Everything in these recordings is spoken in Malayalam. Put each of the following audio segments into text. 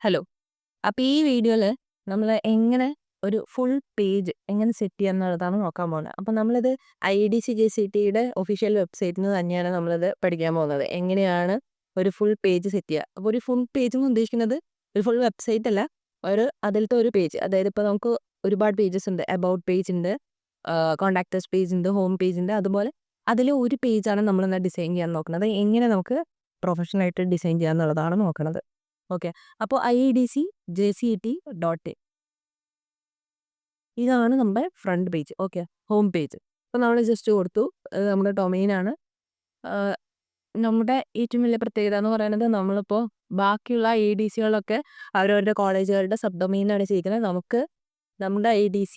ഹലോ. അപ്പോൾ ഈ വീഡിയോയിൽ നമ്മൾ എങ്ങനെ ഒരു ഫുൾ പേജ് എങ്ങനെ സെറ്റ് ചെയ്യുക എന്നുള്ളതാണ് നോക്കാൻ പോകുന്നത്. അപ്പോൾ നമ്മളിത് IDC-JCTയുടെ ഒഫീഷ്യൽ വെബ്സൈറ്റിൽ നിന്ന് തന്നെയാണ് നമ്മളിത് പഠിക്കാൻ പോകുന്നത്. എങ്ങനെയാണ് ഒരു ഫുൾ പേജ് സെറ്റ് ചെയ്യുക. അപ്പോൾ ഒരു ഫുൾ പേജ് എന്ന് ഉദ്ദേശിക്കുന്നത് ഒരു ഫുൾ വെബ്സൈറ്റ് അല്ല, അതിലത്തെ ഒരു പേജ്. അതായത് ഇപ്പോൾ നമുക്ക് ഒരുപാട് പേജസ് ഉണ്ട്. അബൌട്ട് പേജ് ഉണ്ട്, കോൺടാക്റ്റേഴ്സ് പേജ് ഉണ്ട്, ഹോം പേജ് ഉണ്ട്. അതുപോലെ അതിൽ ഒരു പേജാണ് നമ്മളിന്ന് ഡിസൈൻ ചെയ്യാൻ നോക്കുന്നത്. എങ്ങനെ നമുക്ക് പ്രൊഫഷണലായിട്ട് ഡിസൈൻ ചെയ്യുക എന്നുള്ളതാണ് നോക്കുന്നത്. ഓക്കെ. അപ്പോൾ IDC-JCT.in ഇതാണ് നമ്മുടെ front page. Okay, home page. അപ്പോൾ നമ്മൾ ജസ്റ്റ് കൊടുത്തു, നമ്മുടെ ഡൊമെയിനാണ്. നമ്മുടെ ഏറ്റവും വലിയ പ്രത്യേകത എന്ന് പറയുന്നത് നമ്മളിപ്പോൾ ബാക്കിയുള്ള IDCകളൊക്കെ അവരവരുടെ കോളേജുകളുടെ സബ് ഡൊമെയിനാണ് ചെയ്യിക്കുന്നത്. നമുക്ക് നമ്മുടെ IDC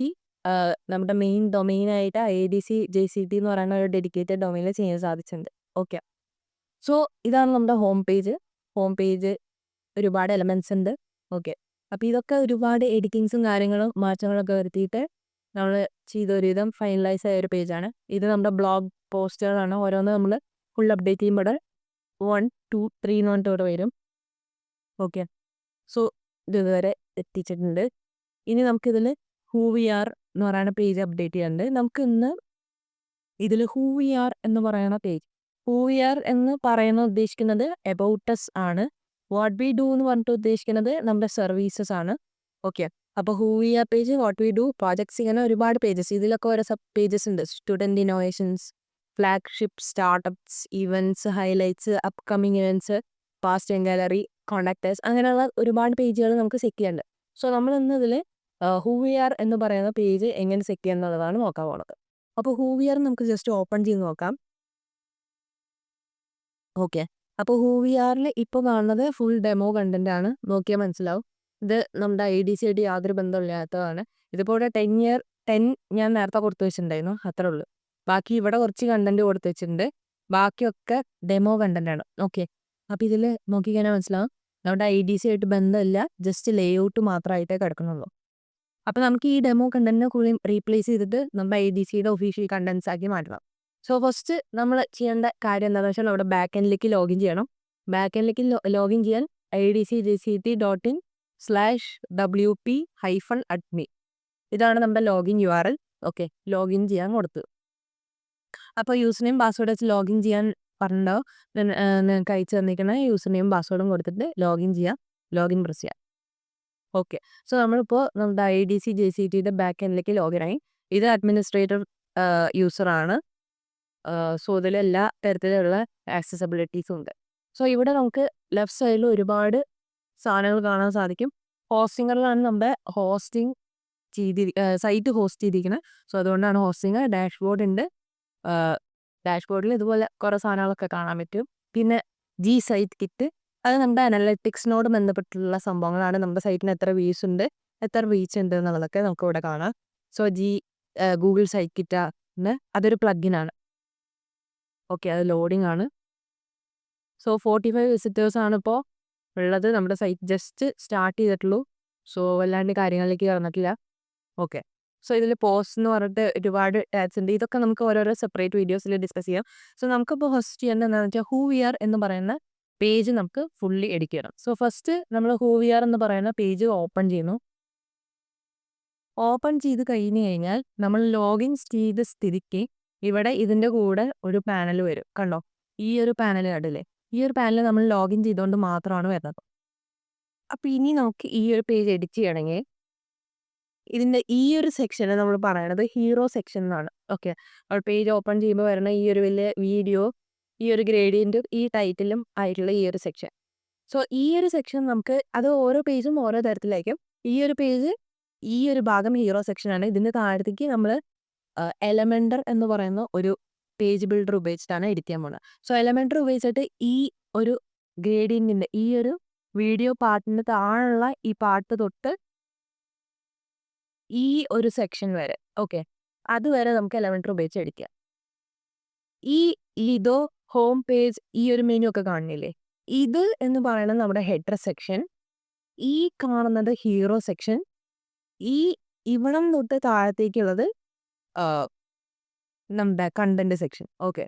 നമ്മുടെ മെയിൻ ഡൊമെയിനായിട്ട് IDC-JCT എന്ന് പറയുന്ന ഒരു ഡെഡിക്കേറ്റഡ് ഡൊമെയിനിൽ ചെയ്യാൻ സാധിച്ചിട്ടുണ്ട്. ഓക്കെ. സോ ഇതാണ് നമ്മുടെ ഹോം പേജ്. ഹോം പേജ് ഒരുപാട് എലമെൻറ്റ്സ് ഉണ്ട്. ഓക്കെ. അപ്പോൾ ഇതൊക്കെ ഒരുപാട് എഡിറ്റിങ്സും കാര്യങ്ങളും മാറ്റങ്ങളൊക്കെ വരുത്തിയിട്ട് നമ്മൾ ചെയ്തൊരുവിധം ഫൈനലൈസ് ആയ ഒരു പേജാണ്. ഇത് നമ്മുടെ ബ്ലോഗ് പോസ്റ്റുകളാണ്. ഓരോന്ന് നമ്മൾ ഫുൾ അപ്ഡേറ്റ് ചെയ്യുമ്പോൾ 1, 2, 3 എന്ന് പറഞ്ഞിട്ട് ഇവിടെ വരും. ഓക്കെ. സോ ഇതുവരെ എത്തിച്ചിട്ടുണ്ട്. ഇനി നമുക്കിതിൽ ഹൂ വി ആർ എന്ന് പറയുന്ന പേജ് അപ്ഡേറ്റ് ചെയ്യാനുണ്ട്. നമുക്ക് ഇന്ന് ഇതിൽ ഹൂ വി ആർ എന്ന് പറയുന്ന പേജ്, ഹൂ വി ആർ എന്ന് പറയുന്ന ഉദ്ദേശിക്കുന്നത് എബൌട്ട് അസ് ആണ്. വാട്ട് വി ഡു എന്ന് പറഞ്ഞിട്ട് ഉദ്ദേശിക്കുന്നത് നമ്മുടെ സർവീസസ് ആണ്. ഓക്കെ. അപ്പോൾ who we are page, what we do, projects, ഇങ്ങനെ ഒരുപാട് പേജസ്. ഇതിലൊക്കെ ഓരോ സബ് പേജസ് ഉണ്ട്. Student innovations, flagship, startups, events, highlights, upcoming events, past and gallery, contactors, അങ്ങനെയുള്ള ഒരുപാട് പേജുകൾ നമുക്ക് സെറ്റ് ചെയ്യാനുണ്ട്. സോ നമ്മൾ ഇന്ന് ഇതിൽ ഹൂ വി ആർ എന്ന് പറയുന്ന പേജ് എങ്ങനെ സെറ്റ് ചെയ്യുക എന്നുള്ളതാണ് നോക്കാൻ പോകുന്നത്. അപ്പോൾ ഹൂ വി ആർ നമുക്ക് ജസ്റ്റ് ഓപ്പൺ ചെയ്ത് നോക്കാം. ഓക്കെ. അപ്പോൾ ഹൂ വി ആറിൽ ഇപ്പോൾ കാണുന്നത് ഫുൾ ഡെമോ കണ്ടന്റ് ആണ്. നോക്കിയാൽ മനസ്സിലാവും. ഇത് നമ്മുടെ IDC ആയിട്ട് യാതൊരു ബന്ധമില്ലാത്തതാണ്. ഇതിപ്പോൾ ഇവിടെ 10 ഞാൻ നേരത്തെ കൊടുത്തു വെച്ചിട്ടുണ്ടായിരുന്നു, അത്രേ ഉള്ളൂ. ബാക്കി ഇവിടെ കുറച്ച് കണ്ടന്റ് കൊടുത്തു വെച്ചിട്ടുണ്ട്. ബാക്കിയൊക്കെ ഡെമോ കണ്ടന്റ് ആണ്. ഓക്കെ. അപ്പോൾ ഇതിൽ നോക്കിക്കഴിഞ്ഞാൽ മനസ്സിലാവും നമ്മുടെ IDC ആയിട്ട് ബന്ധമില്ല, ജസ്റ്റ് ലേഔട്ട് മാത്രമായിട്ടേ കിടക്കുന്നുള്ളൂ. അപ്പോൾ നമുക്ക് ഈ ഡെമോ കണ്ടന്റിനെ കൂടി റീപ്ലേസ് ചെയ്തിട്ട് നമ്മുടെ IDCയുടെ ഒഫീഷ്യൽ കണ്ടന്റ്സ് ആക്കി മാറ്റണം. സോ ഫസ്റ്റ് നമ്മൾ ചെയ്യേണ്ട കാര്യം എന്താണെന്ന് വെച്ചാൽ അവിടെ ബാക്ക് എൻഡിലേക്ക് ലോഗിൻ ചെയ്യണം. ബാക്ക് എൻഡിലേക്ക് ലോഗിൻ ചെയ്യാൻ IDC-JCT.in/WP-admin ഇതാണ് നമ്മുടെ ലോഗിൻ URL. ഓക്കെ. ലോഗിൻ ചെയ്യാൻ കൊടുത്തു. അപ്പോൾ യൂസർ നെയിം പാസ്വേഡ് വെച്ച് ലോഗിൻ ചെയ്യാൻ പറഞ്ഞിട്ടുണ്ടാവും. നിങ്ങൾക്ക് അയച്ചു തന്നിരിക്കുന്ന യൂസർ നെയിം പാസ്വേഡും കൊടുത്തിട്ട് ലോഗിൻ ചെയ്യാം. ലോഗിൻ പ്രസ് ചെയ്യാം. ഓക്കെ. സോ നമ്മളിപ്പോൾ നമ്മുടെ IDC-JCTയുടെ ബാക്ക് എൻഡിലേക്ക് ലോഗിൻ ആയി. ഇത് അഡ്മിനിസ്ട്രേറ്റർ യൂസറാണ്. സോ ഇതിൽ എല്ലാ തരത്തിലുള്ള ആക്സസിബിലിറ്റീസും ഉണ്ട്. സോ ഇവിടെ നമുക്ക് ലെഫ്റ്റ് സൈഡിൽ ഒരുപാട് സാധനങ്ങൾ കാണാൻ സാധിക്കും. ഹോസ്റ്റിങ്ങറിലാണ് നമ്മുടെ സൈറ്റ് ഹോസ്റ്റ് ചെയ്തിരിക്കുന്നത്. സോ അതുകൊണ്ടാണ് ഹോസ്റ്റിംഗ്. ഡാഷ്ബോർഡ് ഉണ്ട്. ഡാഷ്ബോർഡിൽ ഇതുപോലെ കുറേ സാധനങ്ങളൊക്കെ കാണാൻ പറ്റും. പിന്നെ G-Site Kit, അത് നമ്മുടെ അനലറ്റിക്സിനോട് ബന്ധപ്പെട്ടുള്ള സംഭവങ്ങളാണ്. നമ്മുടെ സൈറ്റിന് എത്ര വ്യൂസ് ഉണ്ട്, എത്ര റീച്ച് ഉണ്ട് എന്നുള്ളതൊക്കെ നമുക്ക് ഇവിടെ കാണാം. സോ ഗൂഗിൾ സൈറ്റ് കിറ്റാണ്, അതൊരു പ്ലഗിനാണ്. ഓക്കെ. അത് ലോഡിംഗ് ആണ്. സോ 45 വിസിറ്റേഴ്സാണ് ഇപ്പോൾ ഉള്ളത്. നമ്മുടെ സൈറ്റ് ജസ്റ്റ് സ്റ്റാർട്ട് ചെയ്തിട്ടുള്ളൂ. സോ വല്ലാണ്ട് കാര്യങ്ങളിലേക്ക് കടന്നിട്ടില്ല. ഓക്കെ. സോ ഇതിൽ പോസ്റ്റ് എന്ന് പറഞ്ഞിട്ട് ഒരുപാട് ടാഗ്സ് ഉണ്ട്. ഇതൊക്കെ നമുക്ക് ഓരോരോ സെപ്പറേറ്റ് വീഡിയോസിൽ ഡിസ്കസ് ചെയ്യാം. സോ നമുക്കിപ്പോൾ ഫസ്റ്റ് ചെയ്യേണ്ടത് എന്താണെന്ന് വെച്ചാൽ ഹൂ വി ആർ എന്ന് പറയുന്ന പേജ് നമുക്ക് ഫുള്ളി എഡിറ്റ് ചെയ്യണം. സോ ഫസ്റ്റ് നമ്മൾ ഹൂ വി ആർ എന്ന് പറയുന്ന പേജ് ഓപ്പൺ ചെയ്യുന്നു. ഓപ്പൺ ചെയ്ത് കഴിഞ്ഞ് കഴിഞ്ഞാൽ നമ്മൾ ലോഗിൻ ചെയ്ത സ്ഥിതിക്ക് ഇവിടെ ഇതിൻ്റെ കൂടെ ഒരു പാനൽ വരും. കണ്ടോ? ഈ ഒരു പാനൽ കണ്ടില്ലേ? ഈ ഒരു പാനൽ നമ്മൾ ലോഗിൻ ചെയ്തുകൊണ്ട് മാത്രമാണ് വരുന്നത്. അപ്പോൾ ഇനി നമുക്ക് ഈ ഒരു പേജ് എഡിറ്റ് ചെയ്യണമെങ്കിൽ ഇതിൻ്റെ ഈ ഒരു സെക്ഷനെ നമ്മൾ പറയണത് ഹീറോ സെക്ഷൻ എന്നാണ്. ഓക്കെ. അപ്പോൾ പേജ് ഓപ്പൺ ചെയ്യുമ്പോൾ വരുന്ന ഈ ഒരു വലിയ വീഡിയോ, ഈ ഒരു ഗ്രേഡിയൻറ്റും ഈ ടൈറ്റിലും ആയിട്ടുള്ള ഈ ഒരു സെക്ഷൻ. സോ ഈ ഒരു സെക്ഷൻ നമുക്ക് അത് ഓരോ പേജും ഓരോ തരത്തിലായിരിക്കും. ഈ ഒരു പേജ്, ഈ ഒരു ഭാഗം ഹീറോ സെക്ഷനാണ്. ഇതിൻ്റെ താഴത്തേക്ക് നമ്മൾ എലമെൻറ്റർ എന്ന് പറയുന്ന ഒരു പേജ് ബിൽഡർ ഉപയോഗിച്ചിട്ടാണ് എഡിറ്റ് ചെയ്യാൻ പോകുന്നത്. സോ എലമെൻറ്റർ ഉപയോഗിച്ചിട്ട് ഈ ഒരു ഗ്രേഡിയൻറ്റിൻ്റെ ഈ ഒരു വീഡിയോ പാർട്ടിൻ്റെ താഴെയുള്ള ഈ പാർട്ട് തൊട്ട് ഈ ഒരു സെക്ഷൻ വരെ, ഓക്കെ, അതുവരെ നമുക്ക് എലമെൻറ്റർ ഉപയോഗിച്ച് എഡിറ്റ് ചെയ്യാം. ഇതോ ഹോം പേജ്, ഈ ഒരു മെനു ഒക്കെ കാണുന്നില്ലേ? ഇത് എന്ന് പറയുന്നത് നമ്മുടെ ഹെഡർ സെക്ഷൻ. ഈ കാണുന്നത് ഹീറോ സെക്ഷൻ. ഇവിടം തൊട്ട് താഴത്തേക്കുള്ളത് നമ്മുടെ കണ്ടന്റ് സെക്ഷൻ. ഓക്കെ.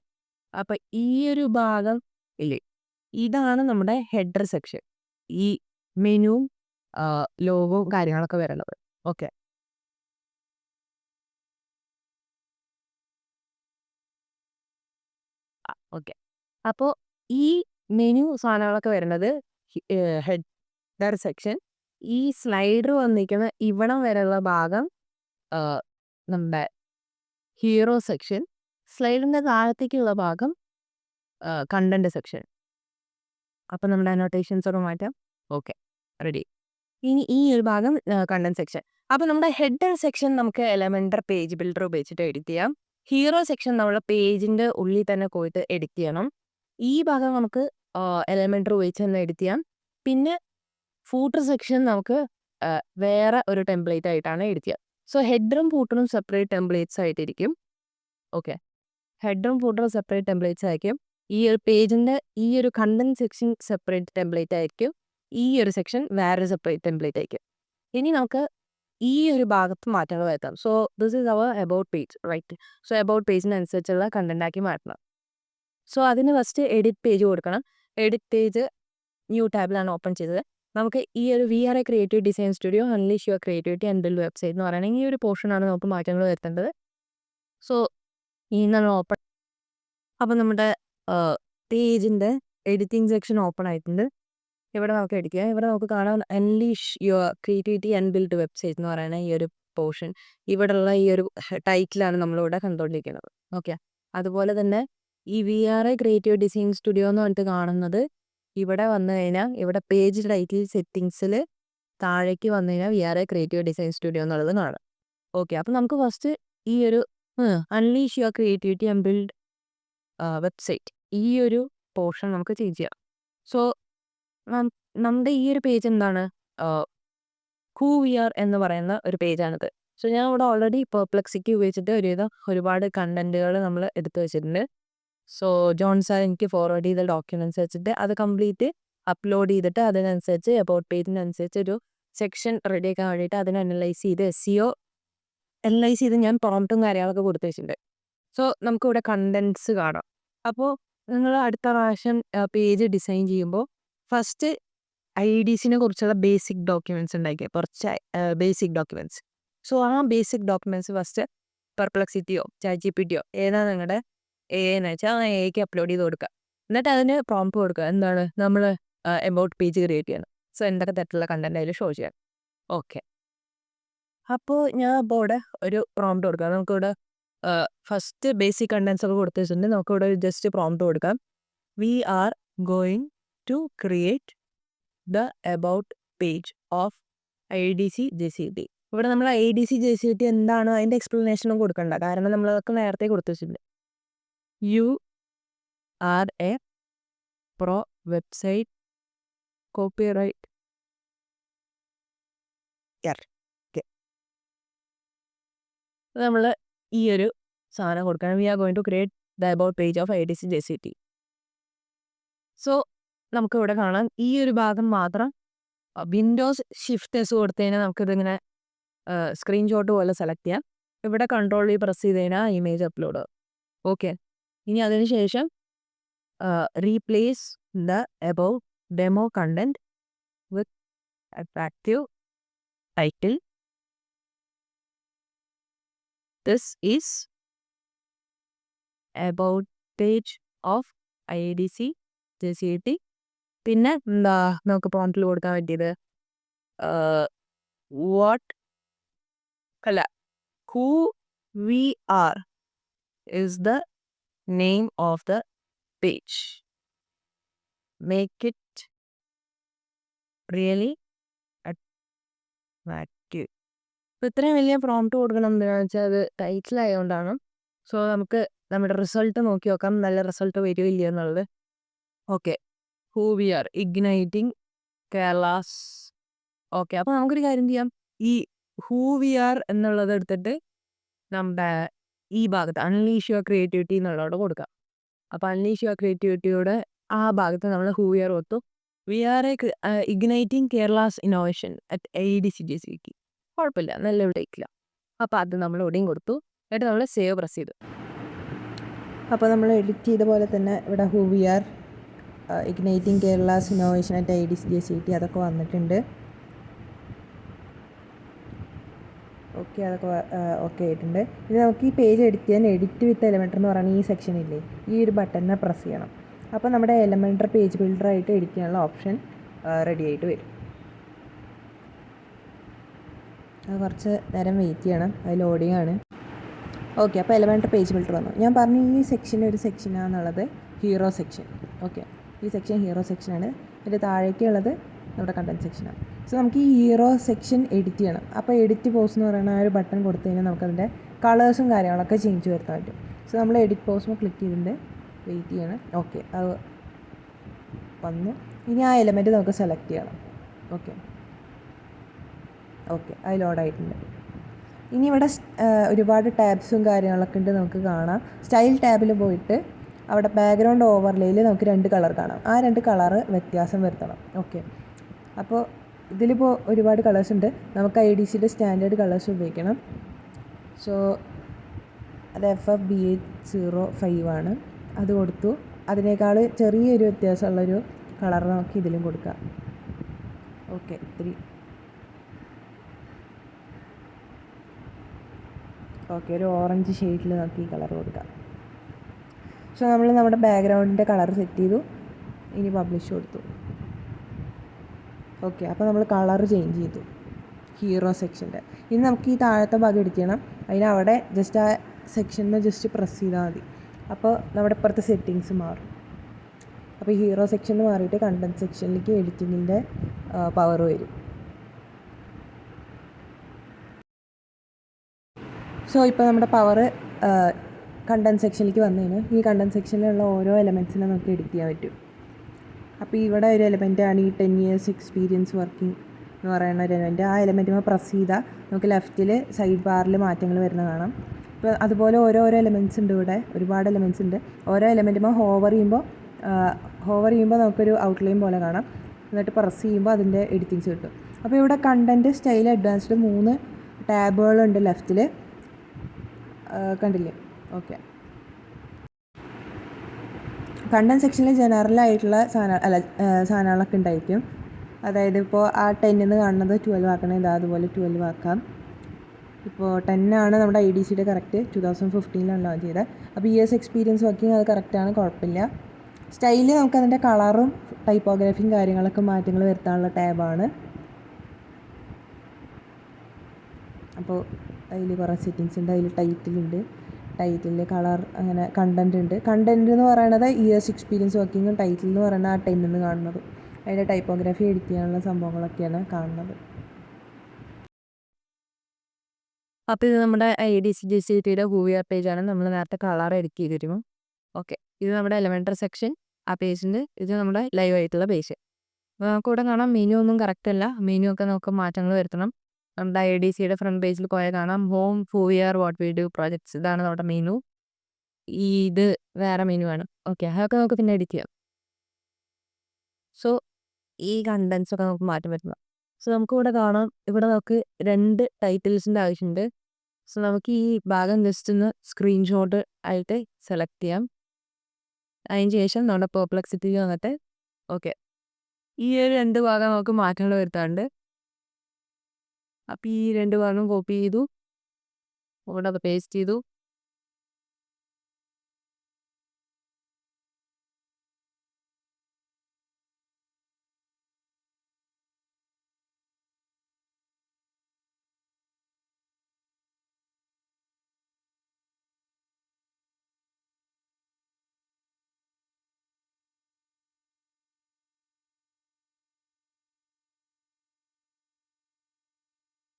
അപ്പം ഈ ഒരു ഭാഗം ഇല്ലേ, ഇതാണ് നമ്മുടെ ഹെഡർ സെക്ഷൻ. ഈ മെനുവും ലോഗോവും കാര്യങ്ങളൊക്കെ വരുന്നത്. ഓക്കെ. ഓക്കെ. അപ്പോൾ ഈ മെനു സാധനങ്ങളൊക്കെ വരുന്നത് ഹെഡർ സെക്ഷൻ. ഈ സ്ലൈഡർ വന്നിരിക്കുന്ന ഇവിടം വരെയുള്ള ഭാഗം നമ്മുടെ ഹീറോ സെക്ഷൻ. സ്ലൈഡിൻ്റെ താഴത്തേക്കുള്ള ഭാഗം കണ്ടന്റ് സെക്ഷൻ. അപ്പം നമ്മുടെ അനോട്ടേഷൻസ് ഒക്കെ മാറ്റാം. Okay, ready. ഇനി ഈ ഒരു ഭാഗം കണ്ടന്റ് സെക്ഷൻ. അപ്പോൾ നമ്മുടെ ഹെഡർ സെക്ഷൻ നമുക്ക് എലമെൻ്റർ പേജ് ബിൽഡർ ഉപയോഗിച്ചിട്ട് എഡിറ്റ് ചെയ്യാം. ഹീറോ സെക്ഷൻ നമ്മൾ പേജിൻ്റെ ഉള്ളിൽ തന്നെ പോയിട്ട് എഡിറ്റ് ചെയ്യണം. ഈ ഭാഗം നമുക്ക് എലമെൻ്റർ ഉപയോഗിച്ച് തന്നെ എഡിറ്റ് ചെയ്യാം. പിന്നെ ഫൂട്ടർ സെക്ഷൻ നമുക്ക് വേറെ ഒരു ടെംപ്ലേറ്റ് ആയിട്ടാണ് എഡിറ്റ് ചെയ്യുക. സോ ഹെഡറും ഫൂട്ടറും സെപ്പറേറ്റ് ടെംപ്ലേറ്റ്സ് ആയിട്ടിരിക്കും. ഓക്കെ, ഹെഡറും ഫൂട്ടറും സെപ്പറേറ്റ് ടെംപ്ലേറ്റ്സ് ആയിരിക്കും. ഈ ഒരു പേജിൻ്റെ ഈ ഒരു കണ്ടന്റ് സെക്ഷൻ സെപ്പറേറ്റ് ടെംപ്ലേറ്റ് ആയിരിക്കും. ഈ ഒരു സെക്ഷൻ വേറെ സെപ്പറേറ്റ് ടെംപ്ലേറ്റ് ആയിരിക്കും. ഇനി നമുക്ക് ഈ ഒരു ഭാഗത്ത് മാറ്റങ്ങൾ വരുത്താം. So this is our about page, right? So about പേജിനനുസരിച്ചുള്ള കണ്ടന്റ് ആക്കി മാറ്റണം. സോ അതിന് ഫസ്റ്റ് എഡിറ്റ് പേജ് കൊടുക്കണം. എഡിറ്റ് പേജ് ന്യൂ ടാബിലാണ് ഓപ്പൺ ചെയ്തത്. നമുക്ക് ഈ ഒരു VRA creative design studio unleash your creativity and build website എന്ന് പറയുന്നത് ഈ ഒരു പോർഷനാണ് നമുക്ക് മാറ്റങ്ങൾ വരുത്തേണ്ടത്. സോ ഈ നമ്മൾ ഓപ്പൺ, അപ്പോൾ നമ്മുടെ പേജിൻ്റെ എഡിറ്റിംഗ് സെക്ഷൻ ഓപ്പൺ ആയിട്ടുണ്ട്. ഇവിടെ നമുക്ക് എഡിറ്റ് ചെയ്യാം. ഇവിടെ നമുക്ക് കാണാം unleash your creativity and build website എന്ന് പറയുന്ന ഈ ഒരു പോർഷൻ. ഇവിടെയുള്ള ഈ ഒരു ടൈറ്റിലാണ് നമ്മളിവിടെ കണ്ടുകൊണ്ടിരിക്കുന്നത്. ഓക്കെ, അതുപോലെ തന്നെ ഈ VRA ക്രിയേറ്റീവ് ഡിസൈൻ സ്റ്റുഡിയോ എന്ന് പറഞ്ഞിട്ട് കാണുന്നത് ഇവിടെ വന്നു കഴിഞ്ഞാൽ ഇവിടെ പേജ് ടൈറ്റിൽ സെറ്റിങ്സിൽ താഴേക്ക് വന്നു കഴിഞ്ഞാൽ VRA ക്രിയേറ്റീവ് ഡിസൈൻ സ്റ്റുഡിയോ എന്നുള്ളത് കാണാം. ഓക്കെ, അപ്പം നമുക്ക് ഫസ്റ്റ് ഈ ഒരു unleash your creativity and build website ഈ ഒരു പോർഷൻ നമുക്ക് ചേഞ്ച് ചെയ്യാം. സോ നമ്മുടെ ഈ ഒരു പേജ് എന്താണ്? ഹൂ വി ആർ എന്ന് പറയുന്ന ഒരു പേജാണിത്. സോ ഞാൻ ഇവിടെ ഓൾറെഡി പെർപ്ലെക്സിറ്റി ഉപയോഗിച്ചിട്ട് ഒരുപാട് കണ്ടന്റുകൾ നമ്മൾ എടുത്തു വെച്ചിട്ടുണ്ട്. സോ ജോൺ സാർ എനിക്ക് ഫോർവേഡ് ചെയ്ത ഡോക്യുമെൻറ്റ്സ് വെച്ചിട്ട് അത് കംപ്ലീറ്റ് അപ്ലോഡ് ചെയ്തിട്ട് അതിനനുസരിച്ച് അബൌട്ട് പേജിനനുസരിച്ച് ഒരു സെക്ഷൻ റെഡിയാക്കാൻ വേണ്ടിയിട്ട് അതിനെ അനലൈസ് ചെയ്ത് SEO അനലൈസ് ചെയ്ത് ഞാൻ പ്രോംപ്റ്റും കാര്യങ്ങളൊക്കെ കൊടുത്തു വെച്ചിട്ടുണ്ട്. സോ നമുക്കിവിടെ കണ്ടൻറ്റ്സ് കാണാം. അപ്പോൾ നിങ്ങൾ അടുത്ത പ്രാവശ്യം പേജ് ഡിസൈൻ ചെയ്യുമ്പോൾ ഫസ്റ്റ് IDCനെ കുറിച്ചുള്ള ബേസിക് ഡോക്യുമെൻറ്റ്സ് ഉണ്ടാക്കിയ കുറച്ച് ബേസിക് ഡോക്യുമെൻറ്റ്സ്. സോ ആ ബേസിക് ഡോക്യുമെൻറ്റ്സ് ഫസ്റ്റ് പെർപ്ലെക്സിറ്റിയോ ChatGPTയോ ഏതാണ് നിങ്ങളുടെ AI എന്ന് വെച്ചാൽ ആ AIക്ക് അപ്ലോഡ് ചെയ്ത് കൊടുക്കുക. എന്നിട്ട് അതിന് പ്രോംപ്റ്റ് കൊടുക്കുക. എന്താണ് നമ്മൾ എബൌട്ട് പേജ് ക്രിയേറ്റ് ചെയ്യണം. സോ എന്തൊക്കെ തരത്തിലുള്ള കണ്ടന്റ് അതിൽ ഷോ ചെയ്യാം. ഓക്കെ, അപ്പോൾ ഞാൻ ഇപ്പോൾ ഇവിടെ ഒരു പ്രോംപ്റ്റ് കൊടുക്കാം. നമുക്കിവിടെ ഫസ്റ്റ് ബേസിക് കണ്ടൻസ് ഒക്കെ കൊടുത്തു വെച്ചിട്ടുണ്ട്. നമുക്കിവിടെ ജസ്റ്റ് പ്രോംപ്റ്റ് കൊടുക്കാം. We are going to create the about page of IDC JCT. ഇവിടെ നമ്മൾ IDC JCT എന്താണ് അതിൻ്റെ എക്സ്പ്ലനേഷനും കൊടുക്കണ്ട, കാരണം നമ്മളതൊക്കെ നേരത്തെ കൊടുത്തു വെച്ചിട്ടുണ്ട്. You are a pro website copyright okay, നമ്മൾ ഈ ഒരു സാധനം കൊടുക്കണം. We are going to create the about page of IDC JCT. So നമുക്കിവിടെ കാണാം ഈ ഒരു ഭാഗം മാത്രം വിൻഡോസ് ഷിഫ്റ്റ് കൊടുത്തു കഴിഞ്ഞാൽ നമുക്കിതിങ്ങനെ സ്ക്രീൻഷോട്ട് പോലെ സെലക്ട് ചെയ്യാം. ഇവിടെ കൺട്രോൾ പ്രസ് ചെയ്ത് കഴിഞ്ഞാൽ ഇമേജ് അപ്ലോഡ്. ഓക്കെ, ഇനി അതിന് ശേഷം replace the above demo content with attractive title. This is about page of IDC JCT. പിന്നെ എന്താ നമുക്ക് പ്രോംപ്റ്റിൽ കൊടുക്കാൻ പറ്റിയത് വാട്ട് അല്ല who we are is the name of the page. Make it really attractive. ഇപ്പോൾ ഇത്രയും വലിയ പ്രോംപ്റ്റ് കൊടുക്കണം എന്താണെന്ന് വെച്ചാൽ അത് ടൈറ്റിൽ ആയതുകൊണ്ടാണ്. സോ നമുക്ക് നമ്മുടെ റിസൾട്ട് നോക്കി നോക്കാം, നല്ല റിസൾട്ട് വരുമോ ഇല്ലയോ എന്നുള്ളത്. Okay, who we are igniting Kerala's. Okay, അപ്പോൾ നമുക്കൊരു കാര്യം ചെയ്യാം. ഈ ഹൂ വി ആർ എന്നുള്ളത് എടുത്തിട്ട് നമ്മുടെ ഈ ഭാഗത്ത് അൺലീഷ് യുവർ ക്രിയേറ്റിവിറ്റി എന്നുള്ളതോട് കൊടുക്കാം. അപ്പോൾ അൺലീഷ് യുവർ ക്രിയേറ്റിവിറ്റിയുടെ ആ ഭാഗത്ത് നമ്മൾ ഹൂ വി ആർ കൊടുത്തു. We are igniting Kerala's innovation at IDC JCT. കുഴപ്പമില്ല, നല്ല ഇവിടേക്കില്ല. അപ്പോൾ അത് നമ്മൾ ഇവിടെയും കൊടുത്തു. എന്നിട്ട് നമ്മൾ സേവ് പ്രസ് ചെയ്തു. അപ്പോൾ നമ്മൾ എഡിറ്റ് ചെയ്ത പോലെ തന്നെ ഇവിടെ who we are igniting Kerala's innovation at IDC JCT അതൊക്കെ വന്നിട്ടുണ്ട്. ഓക്കെ, അതൊക്കെ ഓക്കെ ആയിട്ടുണ്ട്. ഇനി നമുക്ക് ഈ പേജ് എഡിറ്റ് ചെയ്യാൻ എഡിറ്റ് വിത്ത് എലമെൻറ്റർ എന്ന് പറയുന്ന ഈ സെക്ഷൻ ഇല്ലേ, ഈ ഒരു ബട്ടണിനെ പ്രസ് ചെയ്യണം. അപ്പോൾ നമ്മുടെ എലമെൻറ്റർ പേജ് ബിൽഡറായിട്ട് എഡിറ്റ് ചെയ്യാനുള്ള ഓപ്ഷൻ റെഡി ആയിട്ട് വരും. അത് കുറച്ച് നേരം വെയിറ്റ് ചെയ്യണം, അത് ലോഡിംഗ് ആണ്. ഓക്കെ, അപ്പോൾ എലമെൻറ്റർ പേജ് ബിൽഡർ വന്നു. ഞാൻ പറഞ്ഞു ഈ സെക്ഷൻ ഒരു സെക്ഷനാണെന്നുള്ളത് ഹീറോ സെക്ഷൻ. ഓക്കെ, ഈ സെക്ഷൻ ഹീറോ സെക്ഷനാണ്. ഇതിൻ്റെ താഴേക്കുള്ളത് നമ്മുടെ കണ്ടൻറ് സെക്ഷനാണ്. സോ നമുക്ക് ഈ ഹീറോ സെക്ഷൻ എഡിറ്റ് ചെയ്യണം. അപ്പോൾ എഡിറ്റ് പോസ് എന്ന് പറയുന്ന ആ ഒരു ബട്ടൺ കൊടുത്തു കഴിഞ്ഞാൽ നമുക്കതിൻ്റെ കളേഴ്സും കാര്യങ്ങളൊക്കെ ചേഞ്ച് വരുത്താൻ പറ്റും. സോ നമ്മൾ എഡിറ്റ് പോസ്റ്റിൽ ക്ലിക്ക് ചെയ്തിട്ടുണ്ട്, വെയിറ്റ് ചെയ്യണം. ഓക്കെ, അത് വന്നു. ഇനി ആ എലമെൻറ്റ് നമുക്ക് സെലക്ട് ചെയ്യണം. ഓക്കെ ഓക്കെ, അത് ലോഡായിട്ടുണ്ട്. ഇനി ഇവിടെ ഒരുപാട് ടാബ്സും കാര്യങ്ങളൊക്കെ ഉണ്ട്, നമുക്ക് കാണാം. സ്റ്റൈൽ ടാബിൽ പോയിട്ട് അവിടെ ബാക്ക്ഗ്രൗണ്ട് ഓവർലേയിൽ നമുക്ക് 2 കളർ കാണാം. ആ 2 കളറ് വ്യത്യാസം വരുത്തണം. ഓക്കെ, അപ്പോൾ ഇതിലിപ്പോൾ ഒരുപാട് കളേഴ്സ് ഉണ്ട്. നമുക്ക് IDCയുടെ സ്റ്റാൻഡേർഡ് കളേഴ്സ് ഉപയോഗിക്കണം. സോ അത് FFBH05 ആണ്. അത് കൊടുത്തു. അതിനേക്കാൾ ചെറിയൊരു വ്യത്യാസമുള്ളൊരു കളർ നമുക്ക് ഇതിലും കൊടുക്കാം. ഓക്കെ, ഓക്കെ, ഒരു ഓറഞ്ച് ഷെയ്ഡിൽ നമുക്ക് ഈ കളർ കൊടുക്കാം. സോ നമ്മൾ നമ്മുടെ ബാക്ക്ഗ്രൗണ്ടിൻ്റെ കളർ സെറ്റ് ചെയ്തു. ഇനി പബ്ലിഷ് കൊടുത്തു. ഓക്കെ, അപ്പോൾ നമ്മൾ കളർ ചേഞ്ച് ചെയ്തു ഹീറോ സെക്ഷൻ്റെ. ഇനി നമുക്ക് ഈ താഴത്തെ ഭാഗം എഡിറ്റ് ചെയ്യണം. അതിനവിടെ ജസ്റ്റ് ആ സെക്ഷനിൽ ജസ്റ്റ് പ്രസ് ചെയ്താൽ മതി. അപ്പോൾ നമ്മുടെ ഇപ്പുറത്തെ സെറ്റിങ്സ് മാറും. അപ്പോൾ ഈ ഹീറോ സെക്ഷനിൽ മാറിയിട്ട് കണ്ടൻറ് സെക്ഷനിലേക്ക് എഡിറ്റിങ്ങിൻ്റെ പവർ വരും. സോ ഇപ്പോൾ നമ്മുടെ പവർ കണ്ടൻറ് സെക്ഷനിലേക്ക് വന്നു കഴിഞ്ഞാൽ ഈ കണ്ടൻറ് സെക്ഷനിലുള്ള ഓരോ എലമെൻറ്റ്സിനെ നമുക്ക് എഡിറ്റ് ചെയ്യാൻ പറ്റും. അപ്പോൾ ഇവിടെ ഒരു എലമെൻറ്റാണ് ഈ 10 years എക്സ്പീരിയൻസ് വർക്കിംഗ് എന്ന് പറയുന്ന ഒരു എലമെൻറ്റ്. ആ എലമെൻറ്റുമ്പോൾ പ്രസ് ചെയ്താൽ നമുക്ക് ലെഫ്റ്റിൽ സൈഡ് ബാറിൽ മാറ്റങ്ങൾ വരുന്ന കാണാം. ഇപ്പോൾ അതുപോലെ ഓരോരോ എലമെൻറ്റ്സ് ഉണ്ട്, ഇവിടെ ഒരുപാട് എലമെൻറ്റ്സ് ഉണ്ട്. ഓരോ എലമെൻറ്റുമ്പോൾ ഹോവർ ചെയ്യുമ്പോൾ നമുക്കൊരു ഔട്ട്ലൈൻ പോലെ കാണാം. എന്നിട്ട് പ്രസ് ചെയ്യുമ്പോൾ അതിൻ്റെ എഡിറ്റിങ്സ് കിട്ടും. അപ്പോൾ ഇവിടെ കണ്ടൻറ്റ്, സ്റ്റൈൽ, അഡ്വാൻസ്ഡ് 3 ടാബുകളുണ്ട് ലെഫ്റ്റിൽ, കണ്ടില്ലേ? ഓക്കെ, കണ്ടൻറ് സെക്ഷനിൽ ജനറലായിട്ടുള്ള സാധനങ്ങളൊക്കെ ഉണ്ടായിരിക്കും. അതായത് ഇപ്പോൾ ആ 10 കാണുന്നത് 12 ആക്കണം, ഇതാ അതുപോലെ 12 ആക്കാം. ഇപ്പോൾ 10 ആണ് നമ്മുടെ IDCയുടെ കറക്റ്റ്, 2015 ലോഞ്ച് ചെയ്തത്. അപ്പോൾ years എക്സ്പീരിയൻസ് വർക്കിംഗ് അത് കറക്റ്റാണ്, കുഴപ്പമില്ല. സ്റ്റൈല് നമുക്ക് അതിൻ്റെ കളറും ടൈപ്പോഗ്രാഫിയും കാര്യങ്ങളൊക്കെ മാറ്റങ്ങൾ വരുത്താനുള്ള ടാബാണ്. അപ്പോൾ അതിൽ കുറേ സെറ്റിങ്സ് ഉണ്ട്. അതിൽ ടൈറ്റിലുണ്ട്, ടൈറ്റിൽ കളർ, അങ്ങനെ കണ്ടൻറ് ഉണ്ട്. കണ്ടൻറ് എന്ന് പറയുന്നത് years എക്സ്പീരിയൻസ് വർക്കിങ്ങും, ടൈറ്റിൽ എന്ന് പറയുന്നത് ആ 10 കാണുന്നത്. അതിൻ്റെ ടൈപ്പോഗ്രാഫി എഡിറ്റ് ചെയ്യാനുള്ള സംഭവങ്ങളൊക്കെയാണ് കാണുന്നത്. അപ്പോൾ ഇത് നമ്മുടെ IDC GCTയുടെ ഹൂവിയർ പേജാണ്. നമ്മൾ നേരത്തെ കളർ എഡിറ്റ് ചെയ്തിരുന്നു. ഓക്കെ, ഇത് നമ്മുടെ എലമെൻറ്ററി സെക്ഷൻ, ആ പേജിൻ്റെ. ഇത് നമ്മുടെ ലൈവ് ആയിട്ടുള്ള പേജ്. അപ്പോൾ നമുക്ക് ഇവിടെ കാണാം മെനു ഒന്നും കറക്റ്റ് അല്ല. മെനു ഒക്കെ നമുക്ക് മാറ്റങ്ങൾ വരുത്തണം. നമ്മുടെ IDCയുടെ ഫ്രണ്ട് പേജിൽ പോയാൽ കാണാം home, who we are, what we do, projects. ഇതാണ് നമ്മുടെ മെനു. ഇത് വേറെ മെനു ആണ്. ഓക്കെ, അതൊക്കെ നമുക്ക് പിന്നെ എഡിറ്റ് ചെയ്യാം. സോ ഈ കണ്ടൻസ് ഒക്കെ നമുക്ക് മാറ്റം വരുത്തണം. സോ നമുക്ക് ഇവിടെ കാണാം, ഇവിടെ നമുക്ക് 2 ടൈറ്റിൽസിൻ്റെ ആവശ്യമുണ്ട്. സോ നമുക്ക് ഈ ഭാഗം ജസ്റ്റ് ഒന്ന് സ്ക്രീൻഷോട്ട് ആയിട്ട് സെലക്ട് ചെയ്യാം. അതിന് ശേഷം നമ്മുടെ പെർപ്ലക്സിറ്റി വന്നിട്ട് ഓക്കെ, ഈ ഒരു 2 ഭാഗം നമുക്ക് മാറ്റങ്ങൾ വരുത്താറുണ്ട്. അപ്പോൾ ഈ 2 ഭാഗം കോപ്പി ചെയ്തു, ഇവിടെ പേസ്റ്റ് ചെയ്തു.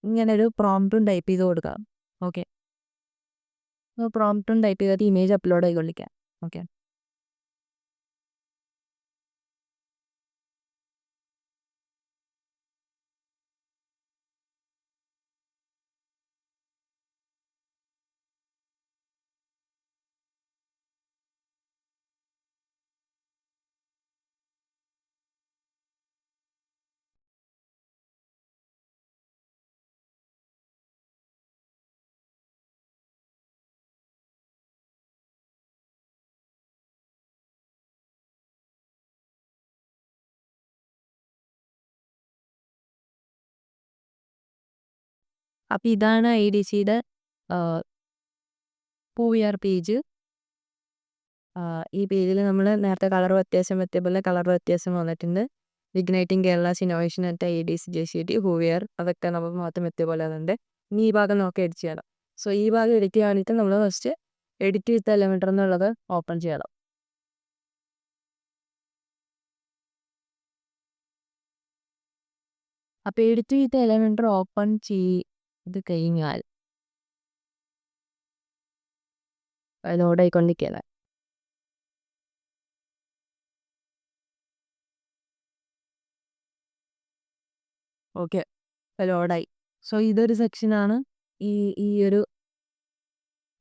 ഇങ്ങനെ ഒരു പ്രോംപ്റ്റും ടൈപ്പ് ചെയ്ത് കൊടുക്കാം. ഓക്കെ, പ്രോംപ്റ്റും ടൈപ്പ് ചെയ്തിട്ട് ഇമേജ് അപ്ലോഡ് ആയിക്കൊള്ളിക്കാം. ഓക്കെ. അപ്പോൾ ഇതാണ് IDCയുടെ POVR പേജ്. ഈ പേജിൽ നമ്മൾ നേരത്തെ കളർ വ്യത്യാസം പോലെ കളർ വ്യത്യാസം വന്നിട്ടുണ്ട്. Igniting Kerala's innovation at IDC JCT POVR അതൊക്കെ നമുക്ക് മാത്രം പോലെ അതുണ്ട്. ഇനി ഈ ഭാഗം നമുക്ക് എഡിറ്റ് ചെയ്യണം. സോ ഈ ഭാഗം എഡിറ്റ് ചെയ്യാൻ വേണ്ടിയിട്ട് നമ്മൾ ഫസ്റ്റ് എഡിറ്റ് വിത്ത് എലമെൻറ്റർ എന്നുള്ളത് ഓപ്പൺ ചെയ്യണം. അപ്പോൾ എഡിറ്റ് വിത്ത് എലമെൻറ്റർ ഓപ്പൺ ചെയ്ത് കഴിഞ്ഞാൽ ലോഡായിക്കൊണ്ടിരിക്കുകയാണ്. ഓക്കെ, ലോഡായി. സോ ഇതൊരു സെക്ഷനാണ്. ഈ ഒരു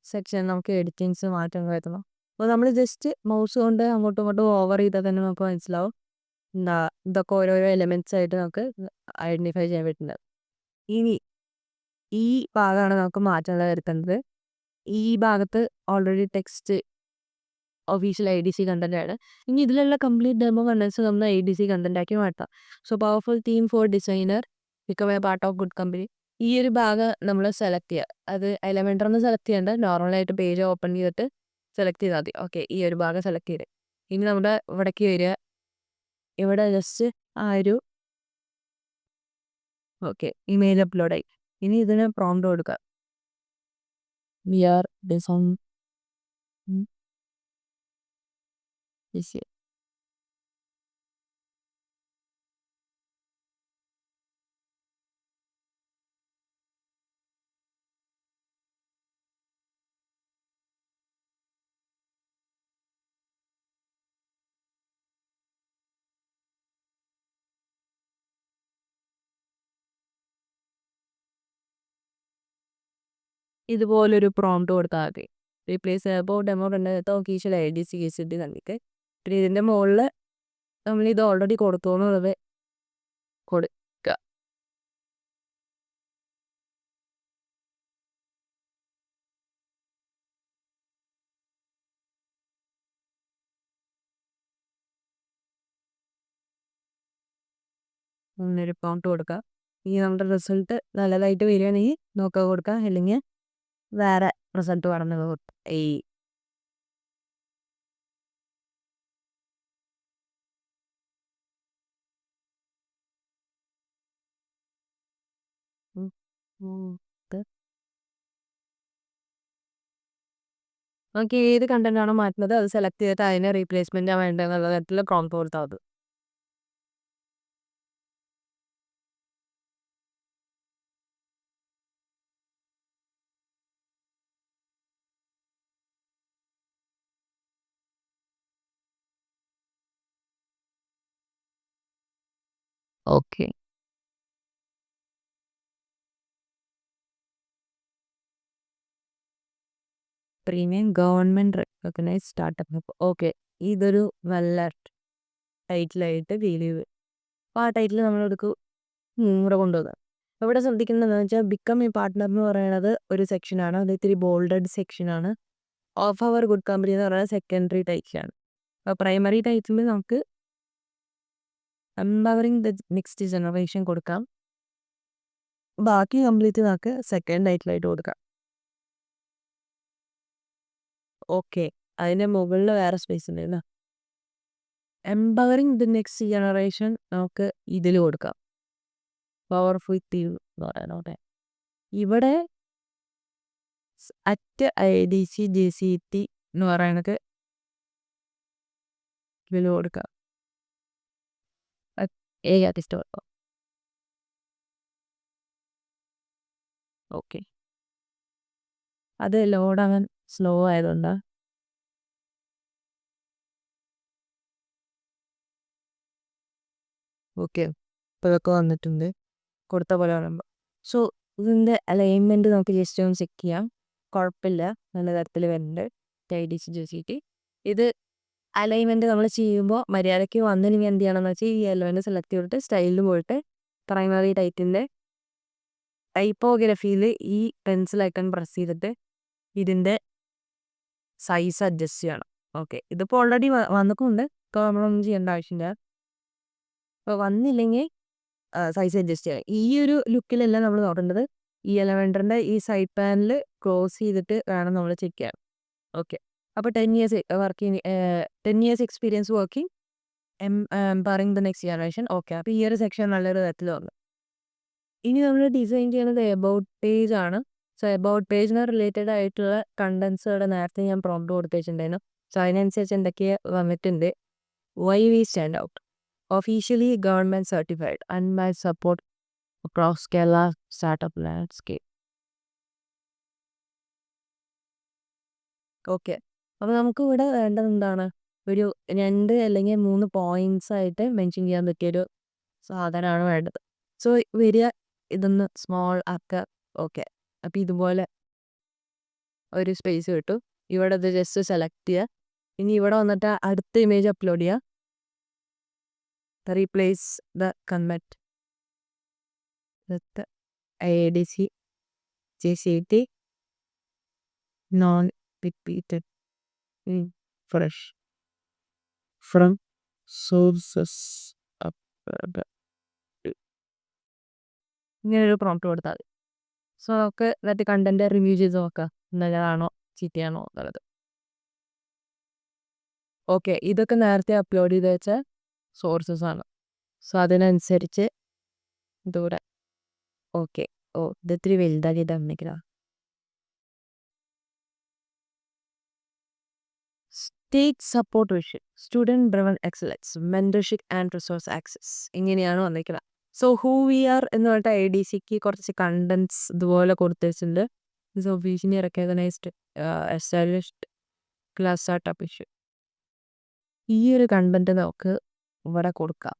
സെക്ഷൻ നമുക്ക് എഡിറ്റിങ്സ് മാറ്റം വരുത്തണം. അപ്പോൾ നമ്മൾ ജസ്റ്റ് മൗസ് കൊണ്ട് അങ്ങോട്ടും ഇങ്ങോട്ടും ഓവർ ചെയ്താൽ തന്നെ നമുക്ക് മനസ്സിലാവും ഇതൊക്കെ ഓരോരോ എലിമെൻറ്റ്സ് ആയിട്ട് നമുക്ക് ഐഡൻറ്റിഫൈ ചെയ്യാൻ പറ്റുന്നത്. ഇനി ഈ ഭാഗമാണ് നമുക്ക് മാറ്റങ്ങൾ വരുത്തേണ്ടത്. ഈ ഭാഗത്ത് already text official IDC content ആണ്. ഇനി ഇതിലുള്ള കംപ്ലീറ്റ് ഡെമോ കണ്ടൻസ് നമ്മൾ IDC കണ്ടന്റ് ആക്കി മാറ്റാം. So powerful theme for designer become A part of good company. ഈ ഒരു ഭാഗം നമ്മൾ സെലക്ട് ചെയ്യുക. അത് എലമെൻറ്റർ എന്ന് സെലക്ട് ചെയ്യേണ്ട, നോർമലായിട്ട് പേജ് ഓപ്പൺ ചെയ്തിട്ട് സെലക്ട് ചെയ്താൽ മതി. ഓക്കെ, ഈ ഒരു ഭാഗം സെലക്ട് ചെയ്ത് ഇനി നമ്മുടെ ഇവിടേക്ക് വരിക. ഇവിടെ ജസ്റ്റ് ആ ഒരു ഇമെയിൽ അപ്ലോഡായി. ഇനി ഇതിന് പ്രോംപ്റ്റ് കൊടുക്കുക. വി ആർ ഡിസൈൻ ഇതുപോലൊരു പ്രോംപ്റ്റ് കൊടുത്താൽ മതി. Replace demo official IDC JCT കണ്ടിട്ട് പിന്നെ ഇതിൻ്റെ മുകളിൽ നമ്മളിത് ഓൾറെഡി കൊടുത്തു എന്നുള്ളത് കൊടുക്കുക. അങ്ങനൊരു പ്രോംപ്റ്റ് കൊടുക്കുക. ഇനി നമ്മുടെ റിസൾട്ട് നല്ലതായിട്ട് വരികയാണെങ്കിൽ നോക്കുക കൊടുക്കുക, അല്ലെങ്കിൽ വേറെ റിസൾട്ട് പറഞ്ഞത് കൊടുക്കുക. നമുക്ക് ഏത് കണ്ടന്റ് ആണോ മാറ്റുന്നത് അത് സെലക്ട് ചെയ്തിട്ട് അതിനെ റീപ്ലേസ്മെന്റ് വേണ്ടത് എന്നുള്ള തരത്തിലുള്ള പ്രോംപ്റ്റ് കൊടുത്താൽ മതി. Okay, premium government recognise startup. Okay, ഇതൊരു നല്ല ടൈറ്റിലായിട്ട് ഫീൽ ചെയ്ത്. അപ്പോൾ ആ ടൈറ്റിൽ നമ്മളെടുക്കും ഇവിടെ കൊണ്ടുവന്നത്. ഇവിടെ ശ്രദ്ധിക്കുന്നതെന്ന് വെച്ചാൽ ബിക്കം എ പാർട്ട്ണർ എന്ന് പറയുന്നത് ഒരു സെക്ഷനാണ്. അത് ഇത്തിരി ബോൾഡഡ് സെക്ഷനാണ്. ഓഫ് അവർ ഗുഡ് കമ്പനി എന്ന് പറയുന്നത് സെക്കൻഡറി ടൈറ്റിലാണ്. അപ്പോൾ പ്രൈമറി ടൈറ്റിൽ നമുക്ക് എംപവറിങ് ദ നെക്സ്റ്റ് ജനറേഷൻ കൊടുക്കാം. ബാക്കി കംപ്ലീറ്റ് നമുക്ക് സെക്കൻഡ് ടൈറ്റിലായിട്ട് കൊടുക്കാം. ഓക്കെ, അതിൻ്റെ മുകളിൽ വേറെ സ്പേസ് ഉണ്ട്. എംപവറിങ് ദ നെക്സ്റ്റ് ജനറേഷൻ നമുക്ക് ഇതിൽ കൊടുക്കാം. പവർഫുൾ തീം എന്ന് പറയാനോട്ടെ. ഇവിടെ അറ്റ് IDC JCT എന്ന് പറയുന്നത് ഇതിൽ കൊടുക്കാം. ആർട്ടിസ്റ്റ് കൊടുക്കാം. ഓക്കെ, അത് ലോഡാകാൻ സ്ലോ ആയതുകൊണ്ടാണ്. ഓക്കെ, ഇപ്പോൾ ഇതൊക്കെ വന്നിട്ടുണ്ട് കൊടുത്ത പോലെ പറയുമ്പോൾ. സോ ഇതിൻ്റെ അലൈൻമെൻറ്റ് നമുക്ക് ജസ്റ്റ് ഒന്ന് ചെക്ക് ചെയ്യാം. കുഴപ്പമില്ല, നല്ല തരത്തിൽ വരുന്നുണ്ട്. IDC JCT ഇത് അലൈൻമെൻറ്റ് നമ്മൾ ചെയ്യുമ്പോൾ മര്യാദയ്ക്ക് വന്നില്ലെങ്കിൽ എന്ത് ചെയ്യണമെന്ന് വെച്ചാൽ ഈ എലമെൻറ്റ് സെലക്ട് ചെയ്തിട്ട് സ്റ്റൈലിൽ പോയിട്ട് പ്രൈമറി ടൈറ്റിൻ്റെ ടൈപ്പോഗ്രഫിയിൽ ഈ പെൻസിൽ ഐക്കൺ പ്രസ് ചെയ്തിട്ട് ഇതിൻ്റെ സൈസ് അഡ്ജസ്റ്റ് ചെയ്യണം. ഓക്കെ, ഇതിപ്പോൾ ഓൾറെഡി വന്നിട്ടുണ്ട്. ഇപ്പോൾ നമ്മളൊന്നും ചെയ്യേണ്ട ആവശ്യമില്ല. അപ്പോൾ വന്നില്ലെങ്കിൽ സൈസ് അഡ്ജസ്റ്റ് ചെയ്യാം. ഈ ഒരു ലുക്കിലല്ല നമ്മൾ നോക്കേണ്ടത്. ഈ എലമെൻറ്ററിൻ്റെ ഈ സൈഡ് പാനൽ ക്ലോസ് ചെയ്തിട്ട് വേണം നമ്മൾ ചെക്ക് ചെയ്യാൻ. ഓക്കെ. അപ്പോൾ 10 years working 10 years experience working empowering the next generation. Okay. അപ്പോൾ ഈ ഒരു സെക്ഷൻ നല്ലൊരു തരത്തിൽ വന്നു. ഇനി നമ്മൾ ഡിസൈൻ ചെയ്യുന്നത് എബൌട്ട് പേജ് ആണ്. സോ എബൌട്ട് പേജിന് റിലേറ്റഡ് ആയിട്ടുള്ള കണ്ടൻസുകൾ നേരത്തെ ഞാൻ പ്രോംപ്റ്റ് കൊടുത്ത് വെച്ചിട്ടുണ്ടായിരുന്നു. സോ അതിനനുസരിച്ച് എന്തൊക്കെ വന്നിട്ടുണ്ട്. Why we stand out, officially government certified, unmatched support across Kerala startup landscape. Okay. അപ്പോൾ നമുക്ക് ഇവിടെ വേണ്ടത് എന്താണ്, ഒരു 2 അല്ലെങ്കിൽ 3 പോയിന്റ്സ് ആയിട്ട് മെൻഷൻ ചെയ്യാൻ പറ്റിയൊരു സാധനമാണ് വേണ്ടത്. സോ വരിക, ഇതൊന്ന് സ്മോൾ ആക്കുക. ഓക്കെ. അപ്പോൾ ഇതുപോലെ ഒരു സ്പേസ് കിട്ടും. ഇവിടെ ഇത് ജസ്റ്റ് സെലക്ട് ചെയ്യുക. ഇനി ഇവിടെ വന്നിട്ട് അടുത്ത ഇമേജ് അപ്ലോഡ് ചെയ്യുക. Replace the convert with ADC JCT non repeated fresh from sources. ഇങ്ങനൊരു പ്രോംപ്റ്റ് കൊടുത്താൽ മതി. സോ നമുക്ക് എന്നിട്ട് കണ്ടന്റ് റിവ്യൂ ചെയ്ത് നോക്കാം നല്ലതാണോ ചീത്തയാണോ എന്നുള്ളത്. ഓക്കെ. ഇതൊക്കെ നേരത്തെ അപ്ലോഡ് ചെയ്ത് വെച്ച സോഴ്സസ് ആണ്. സോ അതിനനുസരിച്ച് ഇതൂടെ. ഓക്കെ. ഓ, ഇത് ഇത്തിരി വലുതാക്കി തന്നിരിക്കുക. State support vision, student driven excellence, mentorship and resource access, ഇങ്ങനെയാണ് വന്നിരിക്കുന്നത്. സോ ഹൂ വി ആർ എന്ന് പറഞ്ഞിട്ട് ADCക്ക് കുറച്ച് കണ്ടൻസ് ഇതുപോലെ കൊടുത്തു വെച്ചിട്ടുണ്ട്. Is officially recognised established class startup issue. ഈ ഒരു കണ്ടന്റ് നമുക്ക് ഇവിടെ കൊടുക്കാം,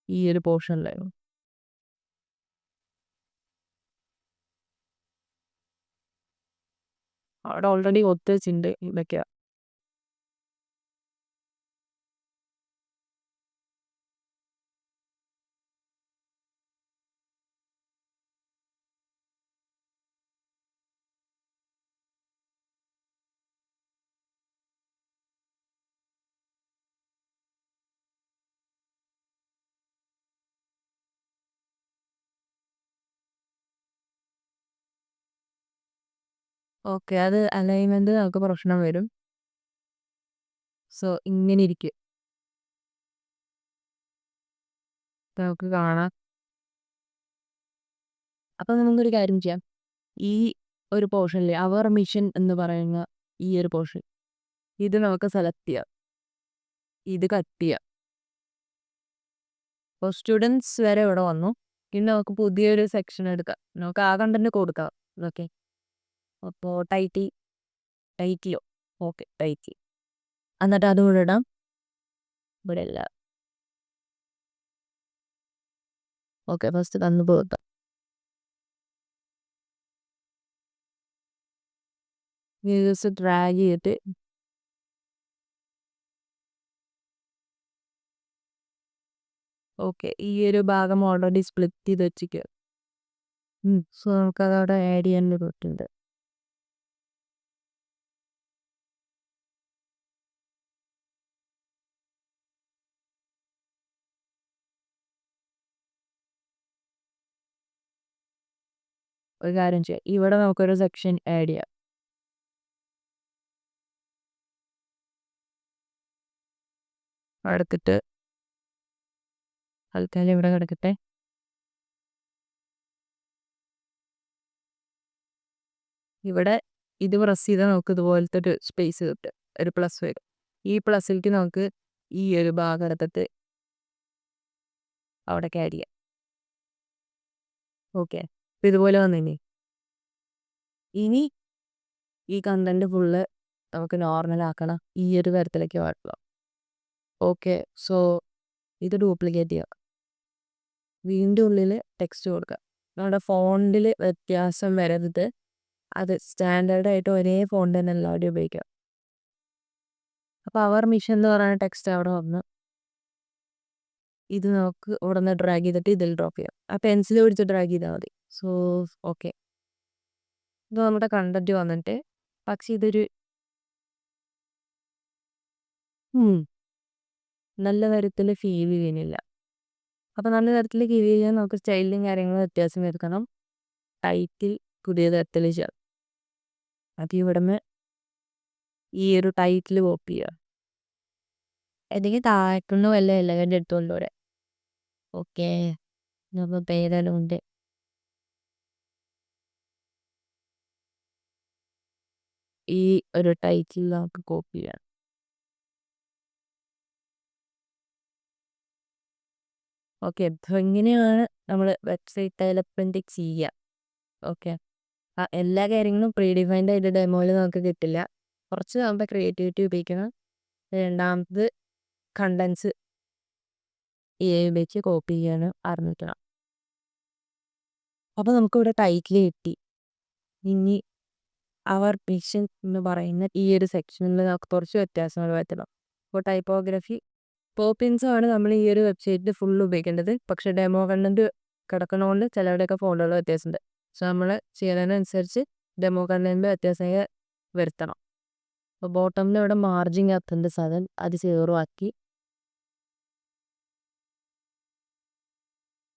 ഈ ഒരു പോർഷനിലായിരുന്നു. അവിടെ ഓൾറെഡി ഒത്തു വെച്ചിട്ടുണ്ട് ഇതൊക്കെയാ. ഓക്കെ. അത് അലൈൻമെന്റ് നമുക്ക് പ്രശ്നം വരും. സോ ഇങ്ങനെ ഇരിക്കും, നമുക്ക് കാണാം. അപ്പം നമുക്കൊരു കാര്യം ചെയ്യാം. ഈ ഒരു പോർഷനിൽ അവർ മിഷൻ എന്ന് പറയുന്ന ഈ ഒരു പോർഷൻ, ഇത് നമുക്ക് സെലക്ട് ചെയ്യാം, ഇത് കട്ട് ചെയ്യാം. അപ്പോൾ സ്റ്റുഡൻസ് വരെ ഇവിടെ വന്നു. ഇനി നമുക്ക് പുതിയൊരു സെക്ഷൻ എടുക്കാം, നമുക്ക് ആ കണ്ടന്റ് കൊടുക്കാം. ഓക്കെ. അപ്പോൾ ടൈറ്റിലോ ഓക്കെ ടൈറ്റിൽ, എന്നിട്ട് അത് ഇവിടെ ഇടാം. ഇവിടെ ഇല്ല. ഓക്കെ. ഫസ്റ്റ് തന്നു പോകാം. ജസ്റ്റ് ഡ്രാഗ് ചെയ്തിട്ട് ഓക്കെ. ഈ ഒരു ഭാഗം ഓൾറെഡി സ്പ്ലിറ്റ് ചെയ്ത് വെച്ചിരിക്കുക. സോ നമുക്കതവിടെ ആഡ് ചെയ്യാൻ പറ്റുന്നുണ്ട്. ഒരു കാര്യം ചെയ്യാം, ഇവിടെ നമുക്കൊരു സെക്ഷൻ ആഡ് ചെയ്യാം. എടുത്തിട്ട് തൽക്കാലം ഇവിടെ കിടക്കട്ടെ. ഇവിടെ ഇത് പ്രസ് ചെയ്താൽ നമുക്ക് ഇതുപോലത്തെ ഒരു സ്പേസ് കിട്ടും, ഒരു പ്ലസ് വരും. ഈ പ്ലസ്സിലേക്ക് നമുക്ക് ഈ ഒരു ഭാഗം എടുത്തിട്ട് അവിടെ ആഡ് ചെയ്യാം. ഓക്കെ. അപ്പം ഇതുപോലെ വന്നില്ലേ. ഇനി ഈ കണ്ടന്റ് ഫുള്ള് നമുക്ക് നോർമൽ ആക്കണം, ഈ ഒരു തരത്തിലേക്ക് പാടില്ല. ഓക്കെ. സോ ഇത് ഡ്യൂപ്ലിക്കേറ്റ് ചെയ്യുക, വീണ്ടും ഉള്ളിൽ ടെക്സ്റ്റ് കൊടുക്കുക. നമ്മുടെ ഫോണ്ടിൽ വ്യത്യാസം വരരുത്, അത് സ്റ്റാൻഡേർഡായിട്ട് ഒരേ ഫോണ്ട് തന്നെ എല്ലാവരും ഉപയോഗിക്കുക. അപ്പോൾ അവർ മിഷൻ എന്ന് പറയുന്ന ടെക്സ്റ്റ് അവിടെ വന്ന് ഇത് നമുക്ക് ഇവിടെ നിന്ന് ഡ്രാഗ് ചെയ്തിട്ട് ഇതിൽ ഡ്രോപ്പ് ചെയ്യാം. ആ പെൻസിൽ പിടിച്ച് ഡ്രാഗ് ചെയ്താൽ മതി. So okay. ഇത് നമ്മുടെ കണ്ടന്റ് വന്നിട്ട്, പക്ഷെ ഇതൊരു നല്ല തരത്തിൽ ഫീൽ ചെയ്യുന്നില്ല. അപ്പോൾ നല്ല തരത്തിൽ ഫീൽ ചെയ്യാൻ നമുക്ക് സ്റ്റൈലിലും കാര്യങ്ങളും വ്യത്യാസം വരുത്തണം. ടൈറ്റിൽ പുതിയത് എത്തല് ചെയ്യാം. അപ്പം ഇവിടുന്ന് ഈ ഒരു ടൈറ്റിൽ കോപ്പി ചെയ്യുക. അല്ലെങ്കിൽ താഴത്തുനിന്ന് വല്ല എലമെൻ്റ് എടുത്തുകൊണ്ട് വരാം. ഓക്കെ, നമ്മൾ പേരെല്ലാം ഉണ്ട്. ഈ ഒരു ടൈറ്റിൽ നമുക്ക് കോപ്പി ചെയ്യാം. ഓക്കെ, അപ്പോൾ ഇങ്ങനെയാണ് നമ്മൾ വെബ്സൈറ്റ് ഡെവലപ്മെൻറ്റ് ചെയ്യുക. ഓക്കെ, എല്ലാ കാര്യങ്ങളും പ്രീ ഡിഫൈൻഡ് ആയിട്ട് ഡെമോയിൽ നമുക്ക് കിട്ടില്ല. കുറച്ച് നമ്മുടെ ക്രിയേറ്റിവിറ്റി ഉപയോഗിക്കണം. രണ്ടാമത് കണ്ടൻസ് ഉപയോഗിച്ച് കോപ്പി ചെയ്യാനും അറിഞ്ഞിരിക്കണം. അപ്പോൾ നമുക്കിവിടെ ടൈറ്റിൽ കിട്ടി. ഇനി അവർ മിഷൻ എന്ന് പറയുന്ന ഈ ഒരു സെക്ഷനിൽ നമുക്ക് കുറച്ച് വ്യത്യാസങ്ങൾ വരുത്തണം. അപ്പോൾ ടൈപ്പോഗ്രഫി പോപ്പിൻസാണ് നമ്മൾ ഈ ഒരു വെബ്സൈറ്റിൽ ഫുൾ ഉപയോഗിക്കേണ്ടത്. പക്ഷേ ഡെമോ കണ്ടന്റ് കിടക്കണോണ്ട് ചിലരുടെയൊക്കെ ഫോണ്ടുകൾ വ്യത്യാസമുണ്ട്. സോ നമ്മൾ ചെയ്യുന്നതിനനുസരിച്ച് ഡെമോ കണ്ടന്റിൽ വ്യത്യാസങ്ങൾ വരുത്തണം. അപ്പോൾ ബോട്ടമിൽ ഇവിടെ മാർജിൻ എത്തേണ്ട സാധനം അത് 0 ആക്കി.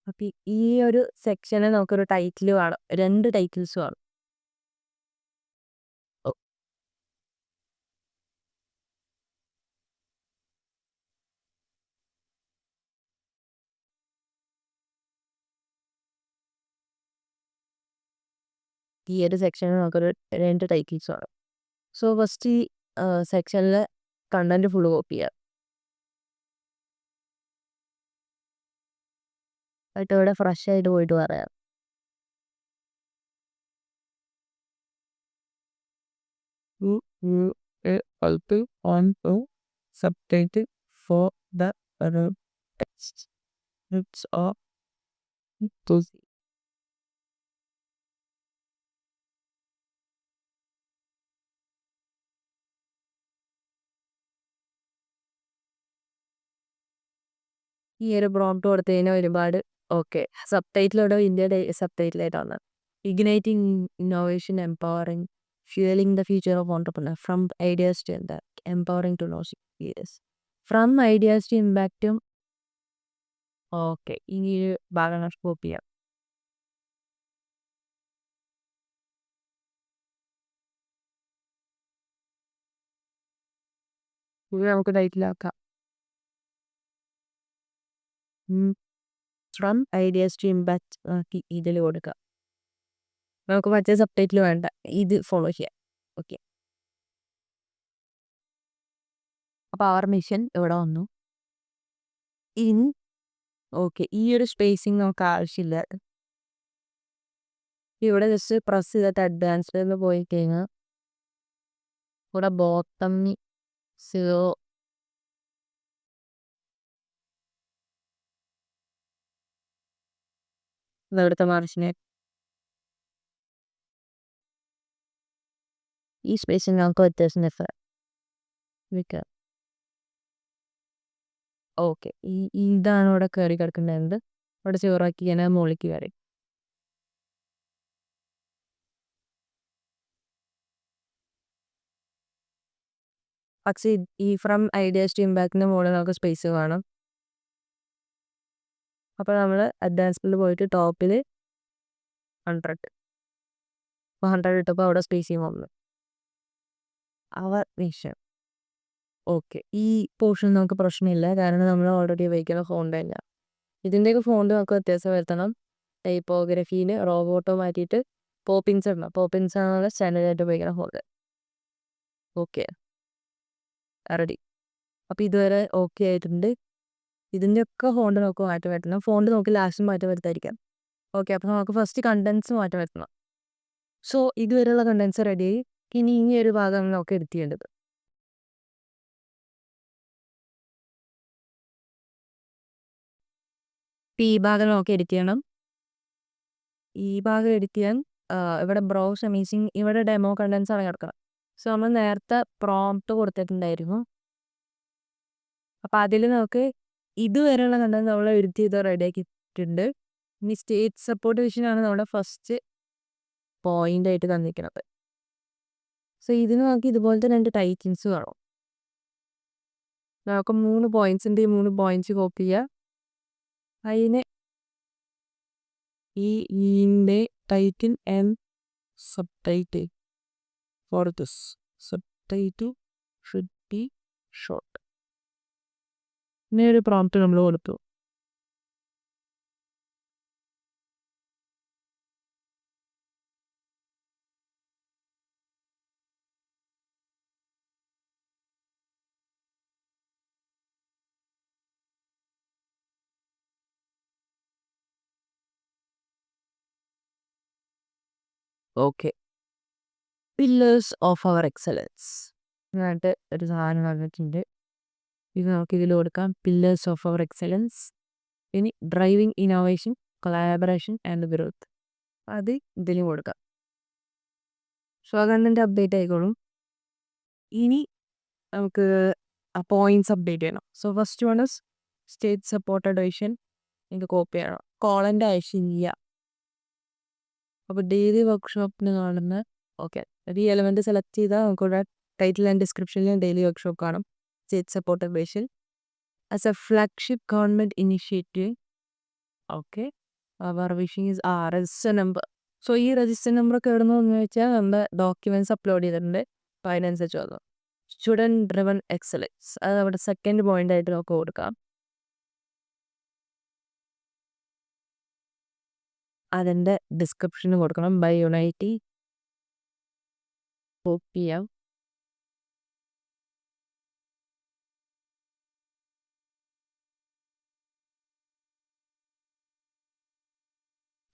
അപ്പം ഈ ഒരു സെക്ഷനിൽ നമുക്കൊരു ടൈറ്റിൽ വേണം, 2 ടൈറ്റിൽസ് വേണം. ഈ ഒരു സെക്ഷനിൽ നമുക്കൊരു 2 ടൈറ്റിൽസ് വേണം. സോ ഫസ്റ്റ് ഈ സെക്ഷനിൽ കണ്ടന്റ് ഫുള്ള് കോപ്പി ചെയ്യാം. എന്നിട്ട് ഇവിടെ ഫ്രഷ് ആയിട്ട് പോയിട്ട് പറയാം. Helping on the subtitle for the text. It's all those. ഈ ഒരു പ്രോംപ്റ്റ് കൊടുത്തു കഴിഞ്ഞാൽ ഒരുപാട് ഓക്കെ സബ് ടൈറ്റിലോടെ ഇന്ത്യയുടെ സബ് ടൈറ്റിലായിട്ട് വന്നത് igniting innovation empowering fuelling the future of entrepreneur from ideas to എന്താ empowering to no serious from ideas to ഇമ്പാക്റ്റും. ഓക്കെ, ഇനി ഒരു ഭാഗം കോപ്പി ചെയ്യാം. ഇത് നമുക്ക് ടൈറ്റിലാക്കാം. ഫ്രം ഐഡിയാസ് ടു ഇമ്പാക്റ്റ് ആക്കി ഇതിൽ കൊടുക്കുക. നമുക്ക് മറ്റേ സബ് ടൈറ്റിൽ വേണ്ട, ഇത് ഫോളോ ചെയ്യാം. ഓക്കെ, അപ്പോൾ അവർ മിഷൻ ഇവിടെ വന്നു. ഇനി ഓക്കെ, ഈ ഒരു സ്പേസിങ് നമുക്ക് ആവശ്യമില്ല. ഇവിടെ ജസ്റ്റ് പ്രസ് ചെയ്തിട്ട് അഡ്വാൻസ്ഡ് എന്ന് പോയി കഴിഞ്ഞാൽ ഇവിടെ ബോട്ടം 0 ഇവിടുത്തെ മാർജിനെ ഈ സ്പേസിൽ നമുക്ക് വ്യത്യാസം വെക്കാം. ഓക്കെ, ഇതാണ് ഇവിടെ കയറി കിടക്കേണ്ടത്. ഇവിടെ 0 ആക്കി ഞാൻ മുകളിലേക്ക് കയറി. പക്ഷേ ഈ ഫ്രം ഐഡിയാസ് ടു ഇമ്പാക്റ്റിൻ്റെ മുകളിൽ നമുക്ക് സ്പേസ് വേണം. അപ്പോൾ നമ്മൾ അഡ്വാൻസ്ഡിൽ പോയിട്ട് ടോപ്പിൽ 100 അപ്പോൾ 100 ഇട്ടപ്പോൾ അവിടെ സ്പേസിങ് വന്നു. അവർ മിഷൻ ഓക്കെ, ഈ പോർഷൻ നമുക്ക് പ്രശ്നമില്ല, കാരണം നമ്മൾ ഓൾറെഡി ഉപയോഗിക്കുന്ന ഫോണ്ട് തന്നെയാണ്. ഇതിൻ്റെയൊക്കെ ഫോണ്ട് നമുക്ക് വ്യത്യാസം വരുത്തണം. ടൈപ്പോഗ്രഫിയിൽ റോബോട്ടോ മാറ്റിയിട്ട് പോപ്പിൻസ് ഇടണം. പോപ്പിൻസ് ആണ് സ്റ്റാൻഡേർഡായിട്ട് ഉപയോഗിക്കുന്ന ഫോണ്ട്. Okay, ready. അപ്പോൾ ഇതുവരെ ഓക്കെ ആയിട്ടുണ്ട്. ഇതിൻ്റെയൊക്കെ ഫോണ്ട് നമുക്ക് മാറ്റം വരുത്തണം. ഫോണ്ട് നമുക്ക് ലാസ്റ്റ് മാറ്റം വരുത്താതിരിക്കാം. ഓക്കെ, അപ്പോൾ നമുക്ക് ഫസ്റ്റ് കണ്ടൻസ് മാറ്റം വരുത്തണം. സോ ഇതുവരെയുള്ള കണ്ടൻസ് റെഡിയായി. ഇനി ഈ ഒരു ഭാഗം നമുക്ക് എഡിറ്റ് ചെയ്യേണ്ടത്. ഈ ഭാഗം നമുക്ക് എഡിറ്റ് ചെയ്യണം. ഈ ഭാഗം എഡിറ്റ് ചെയ്യാൻ ഇവിടെ ബ്രൗസ് അമേസിങ് ഇവിടെ ഡെമോ കണ്ടൻസ് ആണ് കിടക്കണം. സോ നമ്മൾ നേരത്തെ പ്രോംപ്റ്റ് കൊടുത്തിട്ടുണ്ടായിരുന്നു. അപ്പോൾ അതിൽ നമുക്ക് ഇതുവരെയുള്ള കണ്ടൻസ് നമ്മൾ എഡിറ്റ് ചെയ്ത് റെഡിയാക്കിയിട്ടുണ്ട്. ഇനി സ്റ്റേറ്റ് സപ്പോർട്ട് വിഷനാണ് നമ്മുടെ ഫസ്റ്റ് പോയിന്റ് ആയിട്ട് തന്നിരിക്കുന്നത്. സോ ഇതിന് നമുക്ക് ഇതുപോലത്തെ 2 ടൈറ്റിൽസ് വേണം. നമുക്ക് 3 പോയിന്റ്സ് ഉണ്ട്. ഈ 3 പോയിന്റ്സ് കോപ്പി ചെയ്യുക. അതിന് ഈ title subtitle for this. Subtitle should be short. ഇങ്ങനെ ഒരു പ്രോംപ്റ്റ് നമ്മൾ കൊടുത്തു. Okay, pillars of our excellence എന്നിട്ട് ഒരു സാധനം വന്നിട്ടുണ്ട്. ഇത് നമുക്ക് ഇതിൽ കൊടുക്കാം, പില്ലേഴ്സ് ഓഫ് അവർ എക്സലൻസ്. ഇനി driving innovation, collaboration and growth, അത് ഇതിലും കൊടുക്കാം. സോ കണ്ടന്റ് അപ്ഡേറ്റ് ആയിക്കോളും. ഇനി നമുക്ക് ആ പോയിന്റ്സ് അപ്ഡേറ്റ് ചെയ്യണം. So first one is state supported edition. ഇത് കോപ്പി ചെയ്യണം. കോളൻ്റെ ആവശ്യമില്ല. അപ്പോൾ ഡെയിലി വർക്ക്ഷോപ്പിന് കാണുന്ന ഓക്കെ ഈ എലമെൻറ്റ് സെലക്ട് ചെയ്താൽ നമുക്കിവിടെ ടൈറ്റിൽ ആൻഡ് ഡിസ്ക്രിപ്ഷനിൽ ഡെയിലി വർക്ക്ഷോപ്പ് കാണും. State supported edition as a flagship government initiative. Okay, our wishing is register number. So ഈ രജിസ്റ്റർ നമ്പറൊക്കെ എവിടെ നിന്ന് വെച്ചാൽ നമ്മുടെ ഡോക്യുമെൻറ്റ്സ് അപ്ലോഡ് ചെയ്തിട്ടുണ്ട്. അപ്പോൾ അതിനനുസരിച്ച് വന്നു. സ്റ്റുഡൻറ് ഡ്രിവൺ എക്സലൻസ്, അത് അവിടെ സെക്കൻഡ് പോയിന്റ് ആയിട്ട് നമുക്ക് കൊടുക്കാം. അതിൻ്റെ ഡിസ്ക്രിപ്ഷന് കൊടുക്കണം. ബൈ യുണൈറ്റി കോപ്പി ചെയ്യാം.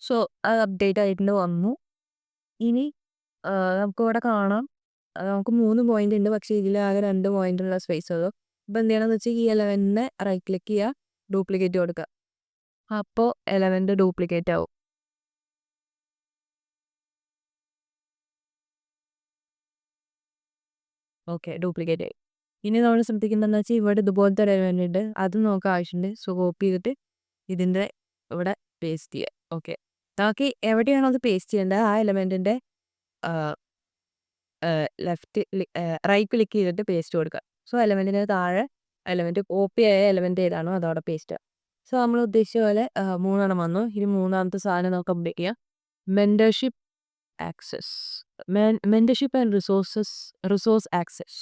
സോ അത് അപ്ഡേറ്റ് ആയിട്ട് വന്നു. ഇനി നമുക്കിവിടെ കാണാം, നമുക്ക് 3 പോയിന്റ് ഉണ്ട്, പക്ഷേ ഇതിലാകെ 2 പോയിന്റുള്ള സ്പേസ് ഉള്ളൂ. അപ്പോൾ എന്ത് ചെയ്യണമെന്ന് വെച്ചാൽ ഈ എലമെൻറ്റിനെ റൈറ്റ് ക്ലിക്ക് ചെയ്യുക, ഡ്യൂപ്ലിക്കേറ്റ് കൊടുക്കുക. അപ്പോൾ എലമെൻറ്റ് ഡ്യൂപ്ലിക്കേറ്റ് ആവും. ഓക്കെ, ഡ്യൂപ്ലിക്കേറ്റ് ആയി. ഇനി നമ്മൾ ശ്രദ്ധിക്കുന്നതെന്ന് വെച്ചാൽ ഇവിടെ ഇതുപോലത്തെ ഒരു എലമെൻ്റ് ഉണ്ട്, അതും നമുക്ക് ആവശ്യമുണ്ട്. സോ കോപ്പി ചെയ്തിട്ട് ഇതിൻ്റെ ഇവിടെ പേസ്റ്റ് ചെയ്യുക. ഓക്കെ, നമുക്ക് എവിടെയാണോ അത് പേസ്റ്റ് ചെയ്യേണ്ടത് ആ എലമെൻറ്റിൻ്റെ റൈറ്റ് ക്ലിക്ക് ചെയ്തിട്ട് പേസ്റ്റ് കൊടുക്കുക. സോ എലമെൻറ്റിന് താഴെ എലമെൻറ്റ് കോപ്പി ആയ എലമെൻറ്റ് ഏതാണോ അതവിടെ പേസ്റ്റ് ചെയ്യുക. സോ നമ്മൾ ഉദ്ദേശിച്ച പോലെ 3 വന്നു. ഇനി മൂന്നാമത്തെ സാധനം നമുക്ക് അപ്ഡേറ്റ് ചെയ്യാം. Mentorship access, mentorship and resource access.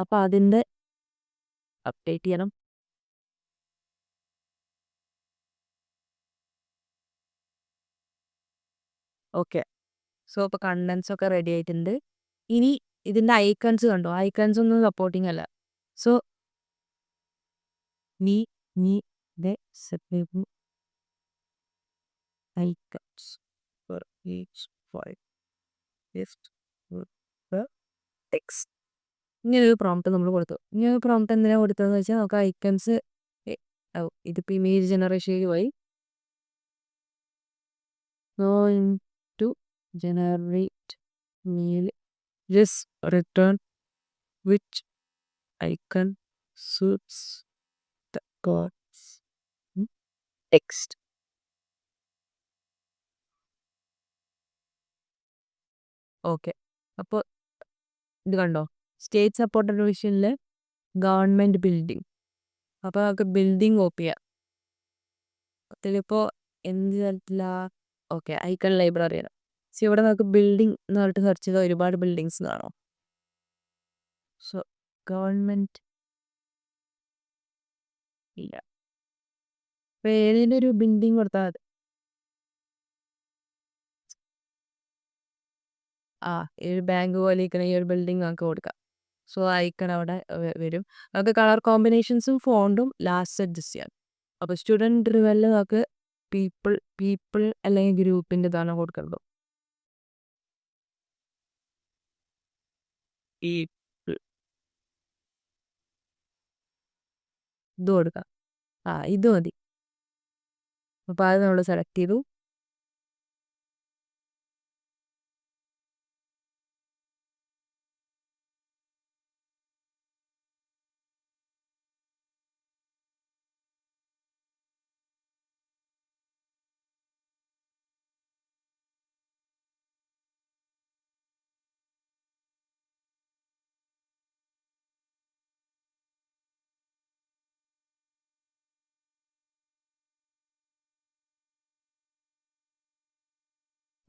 അപ്പോൾ അതിൻ്റെ അപ്ഡേറ്റ് ചെയ്യണം. ഓക്കെ, സോ ഇപ്പോൾ കണ്ടൻസ് ഒക്കെ റെഡി ആയിട്ടുണ്ട്. ഇനി ഇതിൻ്റെ ഐക്കൺസ് കണ്ടോ, ഐക്കൺസ് ഒന്നും സപ്പോർട്ടിങ് അല്ല. So icons for each file text, ഇങ്ങനൊരു പ്രോംപ്റ്റ് നമ്മൾ കൊടുത്തു. ഇങ്ങനെ പ്രോംപ്റ്റ് എന്തിനാണ് കൊടുത്തതെന്ന് വെച്ചാൽ നമുക്ക് ഐക്കൺസ് ഇതിപ്പോൾ ഇമേജ് ജനറേഷൻ പോയി. Going to generate mail, just return which icon suits the course text. Okay, അപ്പോൾ ഇത് കണ്ടോ, സ്റ്റേറ്റ് സപ്പോർട്ടഡ് ഡിവിഷനിൽ ഗവൺമെൻറ് ബിൽഡിംഗ്. അപ്പോൾ നമുക്ക് ബിൽഡിംഗ് കോപ്പി ചെയ്യാം. അതിലിപ്പോൾ എന്ത് തരത്തിലാണ്? Okay, icon ലൈബ്രറിയാണ്. സോ ഇവിടെ നമുക്ക് ബിൽഡിംഗ് എന്ന് പറഞ്ഞിട്ട് സെർച്ച് ചെയ്താൽ ഒരുപാട് ബിൽഡിങ്സ് കാണാം. സോ ഗവൺമെൻറ് ഇല്ല, അപ്പോൾ ഏതെങ്കിലും ഒരു ബിൽഡിംഗ് കൊടുത്താൽ മതി. ഈ ഒരു ബാങ്ക് പോലെ ഇരിക്കുന്ന ഈ ഒരു ബിൽഡിംഗ് നമുക്ക് കൊടുക്കാം. സോ ഐക്കൺ അവിടെ വരും. നമുക്ക് കളർ കോമ്പിനേഷൻസും ഫോണ്ടും ലാസ്റ്റ് അഡ്ജസ്റ്റ് ചെയ്യാം. അപ്പോൾ സ്റ്റുഡൻറ് ഡ്രിവനിൽ നമുക്ക് പീപ്പിൾ അല്ലെങ്കിൽ ഗ്രൂപ്പിൻ്റെ ഇതാണ് കൊടുക്കേണ്ടത്. ഇത് കൊടുക്കാം. ഇത് മതി. അപ്പോൾ അത് നമ്മൾ സെലക്ട് ചെയ്തു.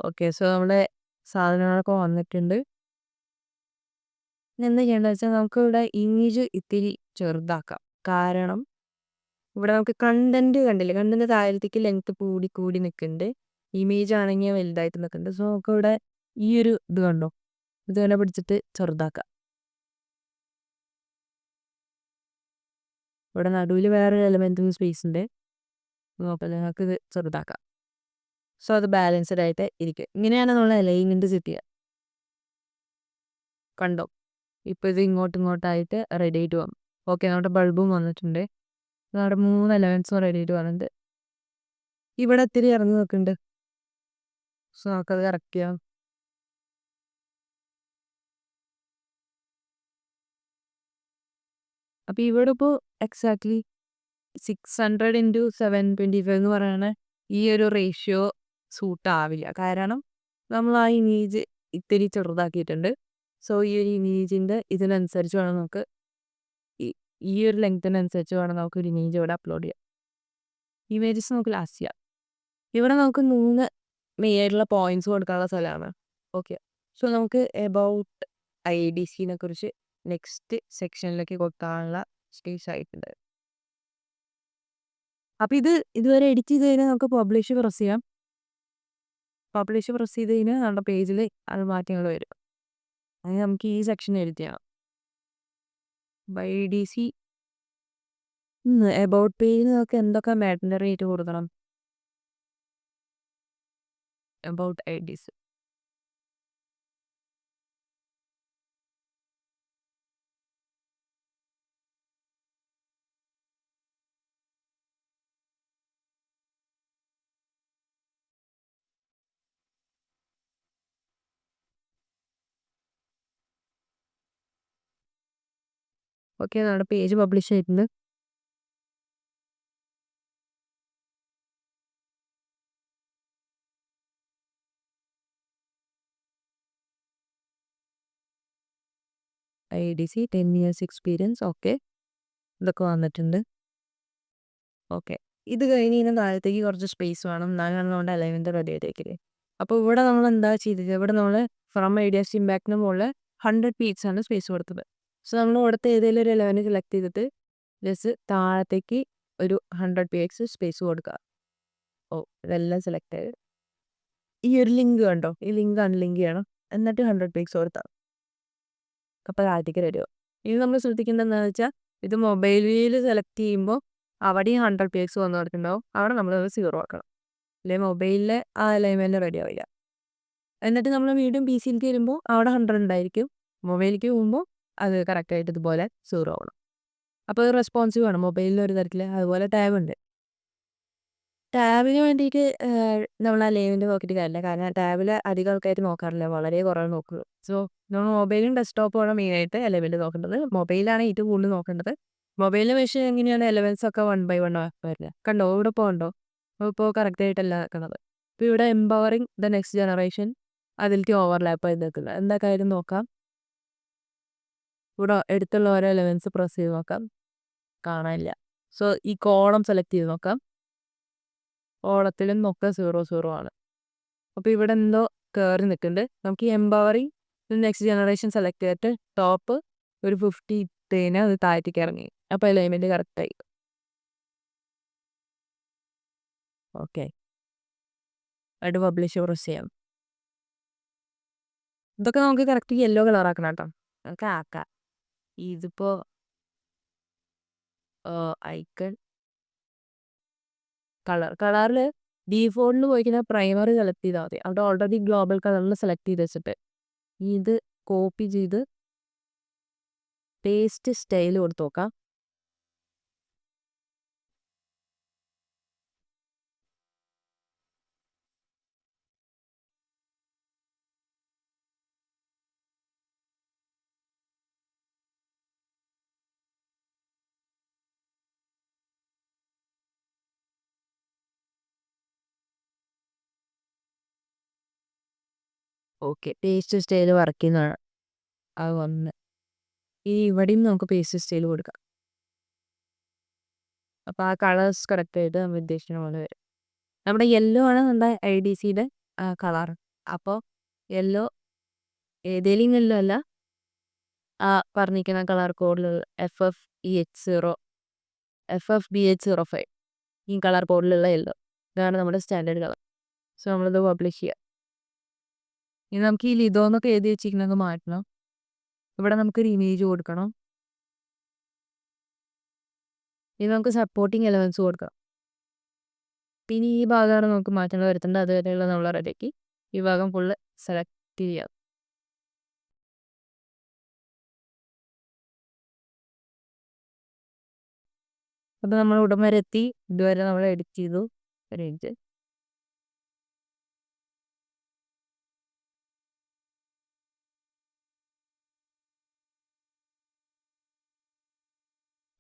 ഓക്കെ. സോ നമ്മുടെ സാധനങ്ങളൊക്കെ വന്നിട്ടുണ്ട്. ഇനി എന്താ ചെയ്യേണ്ടത് വെച്ചാൽ നമുക്കിവിടെ ഇമേജ് ഇത്തിരി ചെറുതാക്കാം. കാരണം ഇവിടെ നമുക്ക് കണ്ടന്റ് കണ്ടില്ലേ? കണ്ടന്റ് താഴത്തേക്ക് ലെങ്ത് കൂടി കൂടി നിൽക്കുന്നുണ്ട്. ഇമേജ് ആണെങ്കിൽ വലുതായിട്ട് നിൽക്കുന്നുണ്ട്. സോ നമുക്കിവിടെ ഈ ഒരു ഇത് കണ്ടോ? ഇത് തന്നെ പിടിച്ചിട്ട് ചെറുതാക്കാം. ഇവിടെ നടുവിൽ വേറൊരു എലമെന്റിന് സ്പേസ് ഉണ്ട്. നോക്കാം, നിങ്ങൾക്ക് ഇത് ചെറുതാക്കാം. സോ അത് ബാലൻസ്ഡ് ആയിട്ട് ഇരിക്കും. ഇങ്ങനെയാണ് നമ്മൾ അലൈൻമെന്റ് സെറ്റ് ചെയ്യുക. കണ്ടോ? ഇപ്പോൾ ഇത് ഇങ്ങോട്ടായിട്ട് റെഡി ആയിട്ട് വന്നു. ഓക്കെ, നമ്മുടെ ബൾബും വന്നിട്ടുണ്ട്. നമ്മുടെ 3 എലമെന്റ്സും റെഡി ആയിട്ട് വന്നിട്ടുണ്ട്. ഇവിടെ ഇത്തിരി ഇറങ്ങി നിൽക്കുന്നുണ്ട്. സോ നമുക്കത് കറക്റ്റ് ചെയ്യാം. അപ്പോൾ ഇവിടെ ഇപ്പോൾ എക്സാക്ട്ലി 600x725 എന്ന് പറയുന്ന ഈ ഒരു റേഷ്യോ സൂട്ട് ആവില്ല. കാരണം നമ്മൾ ആ ഇമേജ് ഇത്തിരി ചെറുതാക്കിയിട്ടുണ്ട്. സോ ഈ ഒരു ഇമേജിൻ്റെ ഇതിനനുസരിച്ച് വേണം നമുക്ക് ഈ ഒരു ലെങ്ത്തിനനുസരിച്ച് വേണം നമുക്ക് ഒരു ഇമേജ് ഇവിടെ അപ്ലോഡ് ചെയ്യാം. ഇമേജസ് നമുക്ക് ലാസ്റ്റ് ചെയ്യാം. ഇവിടെ നമുക്ക് 3 മെയിൻ ആയിട്ടുള്ള പോയിന്റ്സ് കൊടുക്കാനുള്ള സ്ഥലമാണ്. ഓക്കെ, സോ നമുക്ക് എബൌട്ട് IDCനെ കുറിച്ച് നെക്സ്റ്റ് സെക്ഷനിലേക്ക് കൊടുക്കാനുള്ള സ്പേസ് ആയിട്ടുണ്ട്. അപ്പോൾ ഇതുവരെ എഡിറ്റ് ചെയ്ത് കഴിഞ്ഞാൽ നമുക്ക് പബ്ലിഷ് പ്രസ് ചെയ്യാം. പബ്ലിഷ് പ്രസ് ചെയ്ത് കഴിഞ്ഞാൽ നമ്മുടെ പേജിൽ അത് മാറ്റങ്ങൾ വരും. അങ്ങനെ നമുക്ക് ഈ സെക്ഷൻ എഡിറ്റ് ചെയ്യണം. IDC എബൌട്ട് പേജിൽ നമുക്ക് എന്തൊക്കെ മാറ്ററി ആയിട്ട് കൊടുക്കണം? എബൌട്ട് IDC ഓക്കെ, നമ്മുടെ പേജ് പബ്ലിഷ് ആയിട്ടുണ്ട്. IDC 10 years experience. ഓക്കെ, ഇതൊക്കെ വന്നിട്ടുണ്ട്. ഓക്കെ, ഇത് കഴിഞ്ഞ് കഴിഞ്ഞാൽ താഴത്തേക്ക് കുറച്ച് സ്പേസ് വേണം. എന്നാലാണ് നമ്മുടെ അലൈൻമെന്റ് റെഡി ആയിട്ടേക്കില്ലേ. അപ്പോൾ ഇവിടെ നമ്മൾ എന്താ ചെയ്തത്? ഇവിടെ നമ്മൾ ഫ്രം ഐഡിയാസ് ഇമ്പാക്റ്റിന് മുകളിൽ 100 px ആണ് സ്പേസ് കൊടുത്തത്. സോ നമ്മൾ ഇവിടുത്തെ ഏതെങ്കിലും ഒരു എലവന് സെലക്ട് ചെയ്തിട്ട് ജസ്റ്റ് താഴത്തേക്ക് ഒരു 100 px സ്പേസ് കൊടുക്കുക. ഓ, ഇതെല്ലാം സെലക്ട് ചെയ്ത് ഈ ഒരു ലിങ്ക് കണ്ടോ? ഈ ലിങ്ക് അൺലിങ്ക് ചെയ്യണം. എന്നിട്ട് 100 px കൊടുത്താൽ അപ്പോൾ താഴത്തേക്ക് വരും. ഇനി നമ്മൾ ശ്രദ്ധിക്കേണ്ടത് എന്താണെന്ന് വെച്ചാൽ ഇത് മൊബൈലിൽ സെലക്ട് ചെയ്യുമ്പോൾ അവിടെയും 100 px വന്ന് കിടക്കുന്നുണ്ടാവും. അവിടെ നമ്മൾ 0 ആക്കണം. അല്ലെങ്കിൽ മൊബൈലിലെ ആ അലൈൻമെന്റ് റെഡി ആവില്ല. എന്നിട്ട് നമ്മൾ വീണ്ടും PCയിലേക്ക് വരുമ്പോൾ അവിടെ 100 ഉണ്ടായിരിക്കും. മൊബൈലിലേക്ക് പോകുമ്പോൾ അത് കറക്റ്റായിട്ട് ഇതുപോലെ 0 ആവണം. അപ്പോൾ അത് റെസ്പോൺസീവ് ആണ്. മൊബൈലിൽ ഒരു തരത്തിൽ അതുപോലെ ടാബ് ഉണ്ട്. ടാബിന് വേണ്ടിയിട്ട് നമ്മൾ അലൈൻമെന്റ് നോക്കിയിട്ട് കാര്യമില്ല. കാരണം ടാബിൽ അധികം ആൾക്കാർ നോക്കാറില്ല. വളരെ കുറേ നോക്കുള്ളൂ. സോ നമ്മൾ മൊബൈലും ഡെസ്ക്ടോപ്പും ആണ് മെയിനായിട്ട് അലൈൻമെന്റ് നോക്കേണ്ടത്. മൊബൈലാണ് ഏറ്റവും കൂടുതൽ നോക്കേണ്ടത്. മൊബൈലിൽ പക്ഷേ എങ്ങനെയാണ് എലമെന്റ്സ് ഒക്കെ 1 by 1 വരുന്നത്. കണ്ടോ? ഇവിടെ പോകണ്ടോ? ഇപ്പോൾ കറക്റ്റായിട്ടല്ല നിൽക്കുന്നത്. ഇപ്പോൾ ഇവിടെ എംപവറിങ് ദ നെക്സ്റ്റ് ജനറേഷൻ അതിലേക്ക് ഓവർലാപ്പ് ആയി നിൽക്കുന്നത്. എന്താ കാര്യം നോക്കാം. ഇവിടെ എടുത്തുള്ള ഓരോ എലമെന്റ്സ് പ്രസ് ചെയ്ത് നോക്കാം. കാണാനില്ല. സോ ഈ കോളം സെലക്ട് ചെയ്ത് നോക്കാം. കോളത്തിലും ഒക്കെ 0 ആണ്. അപ്പോൾ ഇവിടെ എന്തോ കയറി നിൽക്കുന്നുണ്ട്. നമുക്ക് ഈ എംപവറിങ് നെക്സ്റ്റ് ജനറേഷൻ സെലക്ട് ചെയ്തിട്ട് ടോപ്പ് ഒരു 50 ഇട്ട് കഴിഞ്ഞാൽ അത് താഴത്തേക്ക് ഇറങ്ങി. അപ്പോൾ അലൈൻമെന്റ് കറക്റ്റായി. ഓക്കെ, എന്നിട്ട് പബ്ലിഷ് പ്രസ് ചെയ്യാം. ഇതൊക്കെ നമുക്ക് കറക്റ്റ് യെല്ലോ കളർ ആക്കണം കേട്ടോ. നമുക്ക് ആക്കാം. ഇതിപ്പോൾ ഐക്കൺ കളറിൽ ഡീഫോൾട്ടിൽ പോയി കഴിഞ്ഞാൽ പ്രൈമറി സെലക്ട് ചെയ്താൽ മതി. അവിടെ ഓൾറെഡി ഗ്ലോബൽ കളറിൽ സെലക്ട് ചെയ്ത് വെച്ചിട്ട് ഇത് കോപ്പി ചെയ്ത് പേസ്റ്റ് സ്റ്റൈൽ കൊടുത്ത് നോക്കാം. ഓക്കെ, പേസ്റ്റ് സ്റ്റൈൽ വർക്ക് ചെയ്യുന്നതാണ്. അത് വന്ന് ഇനി ഇവിടെയും നമുക്ക് പേസ്റ്റ് സ്റ്റൈൽ കൊടുക്കാം. അപ്പോൾ ആ കളേഴ്സ് കറക്റ്റായിട്ട് നമ്മൾ ഉദ്ദേശിക്കുന്ന പോലെ വരും. നമ്മുടെ യെല്ലോ ആണ് നമ്മുടെ IDCയുടെ കളർ. അപ്പോൾ യെല്ലോ ഏതേലും യെല്ലോ അല്ല, ആ പറഞ്ഞിരിക്കുന്ന കളർ കോഡിലുള്ള FFBH05 ഈ കളർ കോഡിലുള്ള യെല്ലോ, ഇതാണ് നമ്മുടെ സ്റ്റാൻഡേർഡ് കളർ. സോ നമ്മളിത് പബ്ലിഷ് ചെയ്യാം. ഇനി നമുക്ക് ഈ ലിതോ എന്നൊക്കെ എഴുതി വെച്ചിരിക്കുന്നത് മാറ്റണം. ഇവിടെ നമുക്കൊരു ഇമേജ് കൊടുക്കണം. ഇനി നമുക്ക് സപ്പോർട്ടിങ് എലമെൻറ്റ്സ് കൊടുക്കാം. പിന്നെ ഈ ഭാഗമാണ് നമുക്ക് മാറ്റങ്ങൾ വരുത്തേണ്ടത്. അതുവരെയുള്ള നമ്മൾ റെഡിയാക്കി ഈ ഭാഗം ഫുള്ള് സെലക്ട് ചെയ്യാം. അപ്പോൾ നമ്മൾ ഉടൻ വരെ എത്തി. ഇതുവരെ നമ്മൾ എഡിറ്റ് ചെയ്തു. ഒരു മിനിറ്റ്.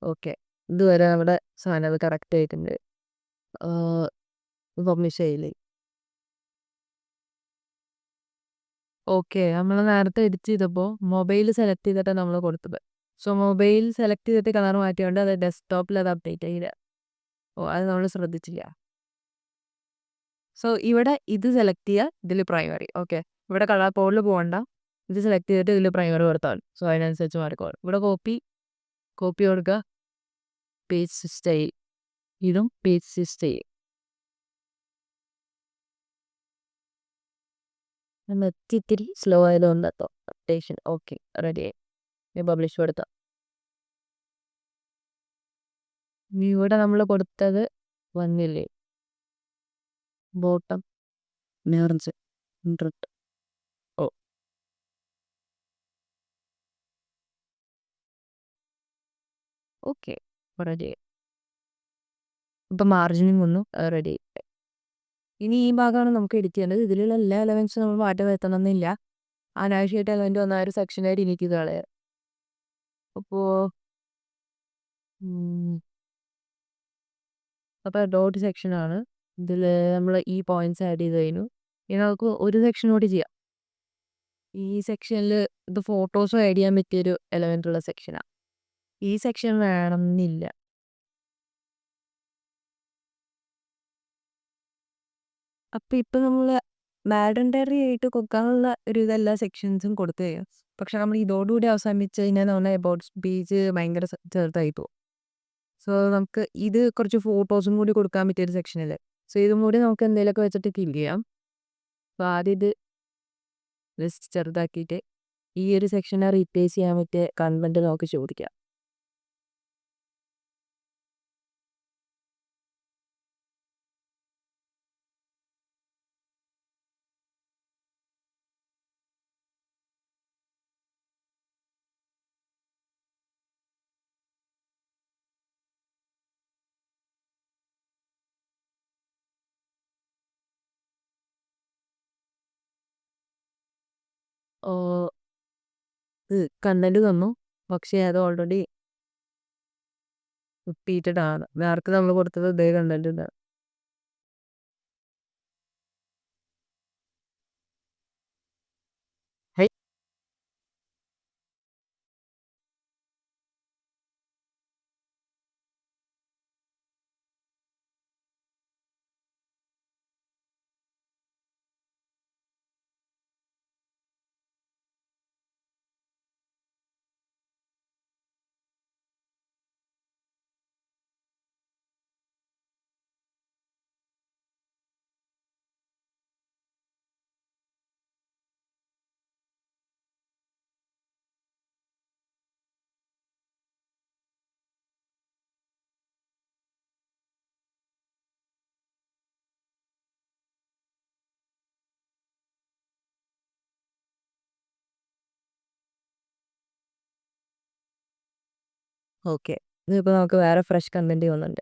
ഓക്കെ, ഇതുവരെ നമ്മുടെ സാധനം അത് കറക്റ്റ് ആയിട്ടുണ്ട്. പബ്ലിഷ് ചെയ്യില്ലേ. ഓക്കെ, നമ്മൾ നേരത്തെ എഡിറ്റ് ചെയ്തപ്പോൾ മൊബൈൽ സെലക്ട് ചെയ്തിട്ടാണ് നമ്മൾ കൊടുത്തത്. സോ മൊബൈൽ സെലക്ട് ചെയ്തിട്ട് കളർ മാറ്റിയോണ്ട് അത് ഡെസ്ക്ടോപ്പിൽ അത് അപ്ഡേറ്റ് ചെയ്യില്ല. അത് നമ്മൾ ശ്രദ്ധിച്ചില്ല. സോ ഇവിടെ ഇത് സെലക്ട് ചെയ്യുക, ഇതിൽ പ്രൈമറി. ഓക്കെ, ഇവിടെ കളർ കോഡിൽ പോകണ്ട. ഇത് സെലക്ട് ചെയ്തിട്ട് ഇതിൽ പ്രൈമറി കൊടുത്താൽ. സോ അതിനനുസരിച്ച് മാറിക്കോളും. ഇവിടെ കോപ്പി കൊടുക്കുക, പേസ്റ്റ് സ്റ്റൈൽ, ഇതും പേസ്റ്റ് സ്റ്റൈൽ. ഇത്തിരി സ്ലോ ആയതുകൊണ്ട് അപ്ഡേഷൻ. ഓക്കെ, റെഡി ആയി. പബ്ലിഷ് കൊടുത്താൽ ഇവിടെ നമ്മൾ കൊടുത്തത് വന്നില്ലേ, ബോട്ടം നേർച്ച് ഇൻട്രറ്റ്. ഓ ഓക്കെ, റെഡി ആയി. ഇപ്പം മാർജിനും വന്നു, റെഡി ആയി. ഇനി ഈ ഭാഗമാണ് നമുക്ക് എഡിറ്റ് ചെയ്യേണ്ടത്. ഇതിലുള്ള എല്ലാ എലമെൻറ്റ്സും നമ്മൾ മാറ്റം വരുത്തണമെന്നില്ല. അനാവശ്യമായിട്ട് എലമെൻറ്റ് വന്ന ഒരു സെക്ഷനായിട്ട് എനിക്ക് കളയാം. അപ്പോൾ ഡോട്ട് സെക്ഷനാണ്. ഇതിൽ നമ്മൾ ഈ പോയിന്റ്സ് ആഡ് ചെയ്ത് കഴിഞ്ഞു. ഇനി നമുക്ക് ഒരു സെക്ഷൻ കൂടി ചെയ്യാം. ഈ സെക്ഷനിൽ ഇത് ഫോട്ടോസും ആഡ് ചെയ്യാൻ പറ്റിയൊരു എലമെൻ്റ് ഉള്ള സെക്ഷനാണ്. ഈ സെക്ഷൻ വേണമെന്നില്ല. അപ്പം ഇപ്പം നമ്മൾ മാഡൻഡറി ആയിട്ട് കൊടുക്കാനുള്ള ഒരു ഇതെല്ലാ സെക്ഷൻസും കൊടുത്തു കഴിയും. പക്ഷെ നമ്മൾ ഇതോടുകൂടി അവസാനിപ്പിച്ച് കഴിഞ്ഞാൽ നമ്മുടെ എബൌട്ട് പേജ് ഭയങ്കര ചെറുതായി പോകും. സോ നമുക്ക് ഇത് കുറച്ച് ഫോട്ടോസും കൂടി കൊടുക്കാൻ പറ്റിയൊരു സെക്ഷനല്ലേ. സോ ഇതും കൂടി നമുക്ക് എന്തെങ്കിലുമൊക്കെ വെച്ചിട്ട് ഫിൽ ചെയ്യാം. അപ്പോൾ ആദ്യം ഇത് ജസ്റ്റ് ചെറുതാക്കിയിട്ട് ഈ ഒരു സെക്ഷനെ റീപ്ലേസ് ചെയ്യാൻ പറ്റിയ കൺവെൻറ്റ് നമുക്ക് ചോദിക്കാം. ഇത് കണ്ടന്റ് തന്നു, പക്ഷേ അത് ഓൾറെഡി റിപ്പീറ്റഡ് ആണ്. നേരത്തെ നമ്മൾ കൊടുത്തത് ഇതേ കണ്ടന്റ് ആണ്. ഓക്കെ, ഇതിപ്പോൾ നമുക്ക് വേറെ ഫ്രഷ് കണ്ടന്റ് വന്നിട്ടുണ്ട്.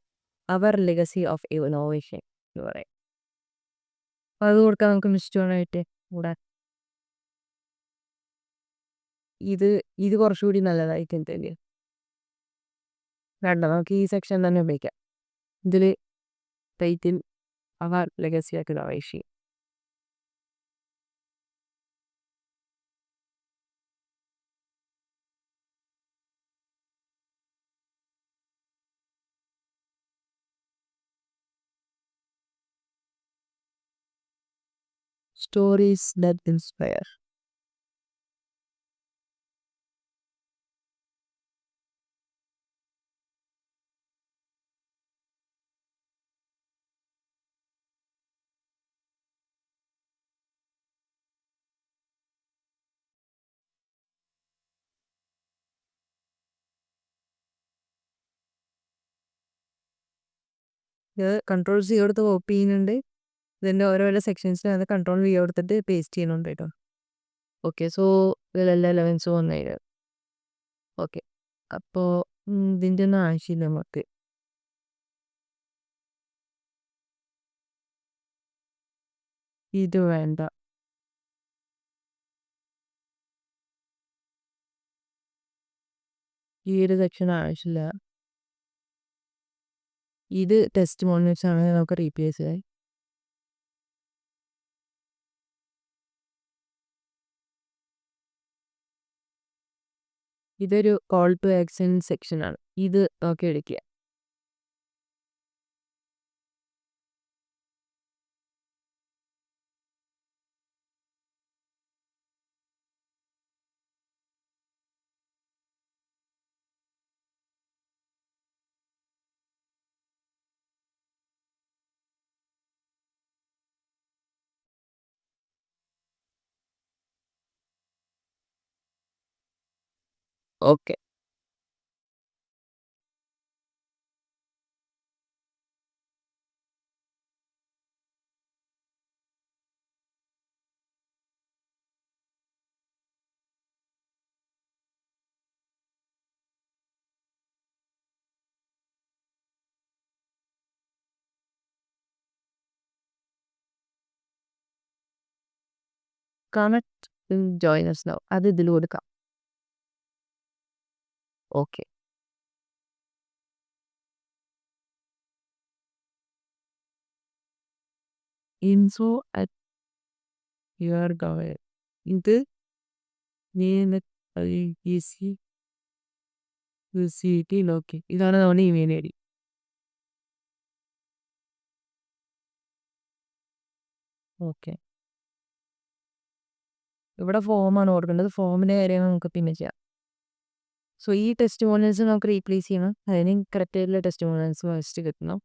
അവർ ലെഗസി ഓഫ് ഇന്നോവേഷൻ എന്ന് പറയും. അപ്പോൾ അത് കൊടുക്കാൻ നമുക്ക് മിസ്റ്റോണായിട്ട് കൂടെ ഇത് കുറച്ചുകൂടി നല്ലതായിരിക്കും തന്നെ. വേണ്ട, നമുക്ക് ഈ സെക്ഷൻ തന്നെ ഉപയോഗിക്കാം. ഇതിൽ title our legacy of innovation. Stories that inspire. ഇത് കൺട്രോൾ സി കൊടുത്ത് കോപ്പി ചെയ്യുന്നുണ്ട്. ഇതിൻ്റെ ഓരോരോ സെക്ഷൻസിനകത്ത് കൺട്രോൾ വി കൊടുത്തിട്ട് പേസ്റ്റ് ചെയ്യുന്നുണ്ട് കേട്ടോ. ഓക്കെ, സോ ഇതിലെല്ലാം എലമെൻസും വന്നു. ഓക്കെ, അപ്പോൾ ഇതിൻ്റെ ഒന്നും ആവശ്യമില്ല നമുക്ക്. ഇത് വേണ്ട. ഈ ഒരു സെക്ഷൻ ആവശ്യമില്ല. ഇത് ടെസ്റ്റ് മോണിറ്റ്സ് ആണ്, നമുക്ക് റീപ്ലേസ് ചെയ്യാം. ഇതൊരു കോൾ ടു ആക്ഷൻ സെക്ഷൻ ആണ്. ഇത് നോക്കി എടുക്കുക. ഓക്കെ, കണക്ട് ജോയിനേഴ്സ് നൗ, അത് ഇതിൽ കൊടുക്കാം. Okay, info at your Gower. ഇത് ഓക്കെ, ഇതാണ് നമ്മുടെ ഇമെയിൽ ഐ ഡി. ഓക്കെ, ഇവിടെ ഫോമാണ് കൊടുക്കേണ്ടത്. ഫോമിൻ്റെ കാര്യങ്ങൾ നമുക്ക് പിന്നെ ചെയ്യാം. സോ ഈ ടെസ്റ്റ് മോണിറ്റ്സ് നമുക്ക് റീപ്ലേസ് ചെയ്യണം. അതിന് കറക്റ്റ് ആയിട്ടുള്ള ടെസ്റ്റ് മോണിറ്റ്സ് ഫസ്റ്റ് കിട്ടണം.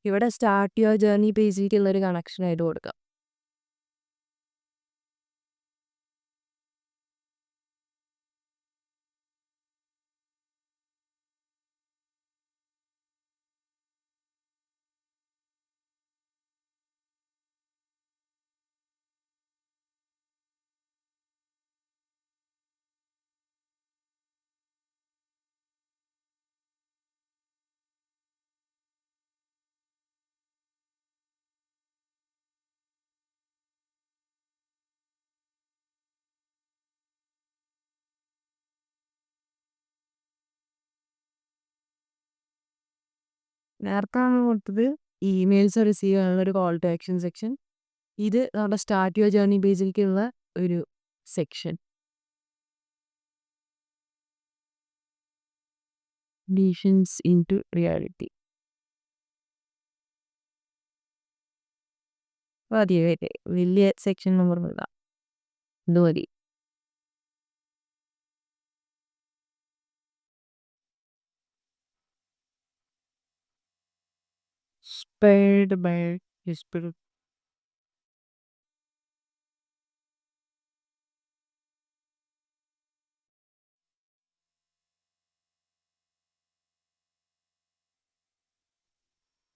ഇവിടെ സ്റ്റാർട്ട് യുവർ ജേർണി പേജിലേക്കുള്ളൊരു കണക്ഷൻ ആയിട്ട് കൊടുക്കാം. നേരത്തെ നമ്മൾ കൊടുത്തത് ഇമെയിൽസ് റിസീവ് ചെയ്യാനുള്ള ഒരു കോൾ ടു ആക്ഷൻ സെക്ഷൻ. ഇത് നമ്മുടെ സ്റ്റാർട്ട് യുവർ ജേർണി പേജിലേക്കുള്ള ഒരു സെക്ഷൻ. ഡീഷൻസ് ഇൻ ടു റിയാലിറ്റി. മതി, വലിയ സെക്ഷൻ നമ്പർ ഇല്ല, ഇത് മതി. Spared by his spirit.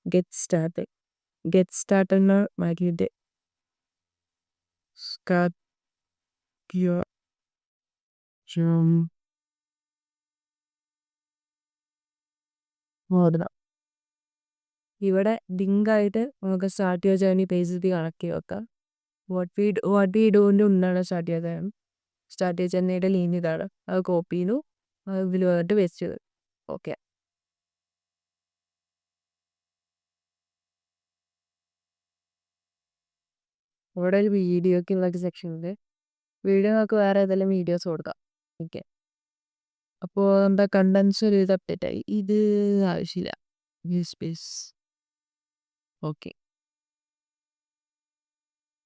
Get started. Get started now. മാറ്റിയിട്ട് start your ഓടണം. ഇവിടെ ലിങ്കായിട്ട് നമുക്ക് സ്റ്റാർട്ട് യുവർ ജേർണി പേജിൽ കണക്ട് ചെയ്ത് വെക്കാം. വാട്ട് വി ഡൂൻ്റെ ഉണ്ടാണ് സ്റ്റാർട്ട് ചെയ്തതാണ്. സ്റ്റാർട്ട് യുവർ ജേർണിയുടെ ലീൻ ഇതാണ്. അത് കോപ്പി ചെയ്തു ഇതിൽ വന്നിട്ട് വെസ്റ്റ് ചെയ്തു. ഓക്കെ, ഇവിടെ ഒരു വീഡിയോക്കുള്ള സെക്ഷൻ ഉണ്ട്. വീഡിയോ നമുക്ക് വേറെ ഏതെങ്കിലും വീഡിയോസ് കൊടുക്കാം. ഓക്കെ, അപ്പോൾ നമ്മുടെ കണ്ടൻസ് ഒരു ഇത് അപ്ഡേറ്റ് ആയി. ഇത് ആവശ്യമില്ല. സ്പേസ്. ഓക്കെ,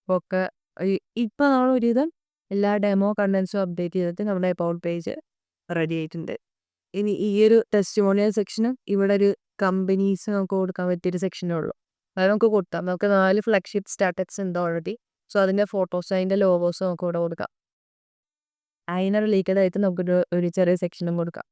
ഒക്കെ ഇപ്പം നമ്മൾ ഒരുവിധം എല്ലാ ഡെമോ കണ്ടൻസും അപ്ഡേറ്റ് ചെയ്തിട്ട് നമ്മുടെ അബൌട്ട് പേജ് റെഡി ആയിട്ടുണ്ട്. ഇനി ഈ ഒരു ടെസ്റ്റിമോണിയൽ സെക്ഷനും ഇവിടെ ഒരു കമ്പനീസ് നമുക്ക് കൊടുക്കാൻ പറ്റിയൊരു സെക്ഷനേ ഉള്ളൂ. അത് നമുക്ക് കൊടുക്കാം. നമുക്ക് 4 ഫ്ലാഗ്ഷിപ്പ് സ്റ്റാർട്ടപ്സ് ഉണ്ട് ഓൾറെഡി. സോ അതിൻ്റെ ഫോട്ടോസ് അതിൻ്റെ ലോഗോസ് നമുക്ക് ഇവിടെ കൊടുക്കാം. അതിന് റിലേറ്റഡ് ആയിട്ട് നമുക്കൊരു ചെറിയ സെക്ഷനും കൊടുക്കാം.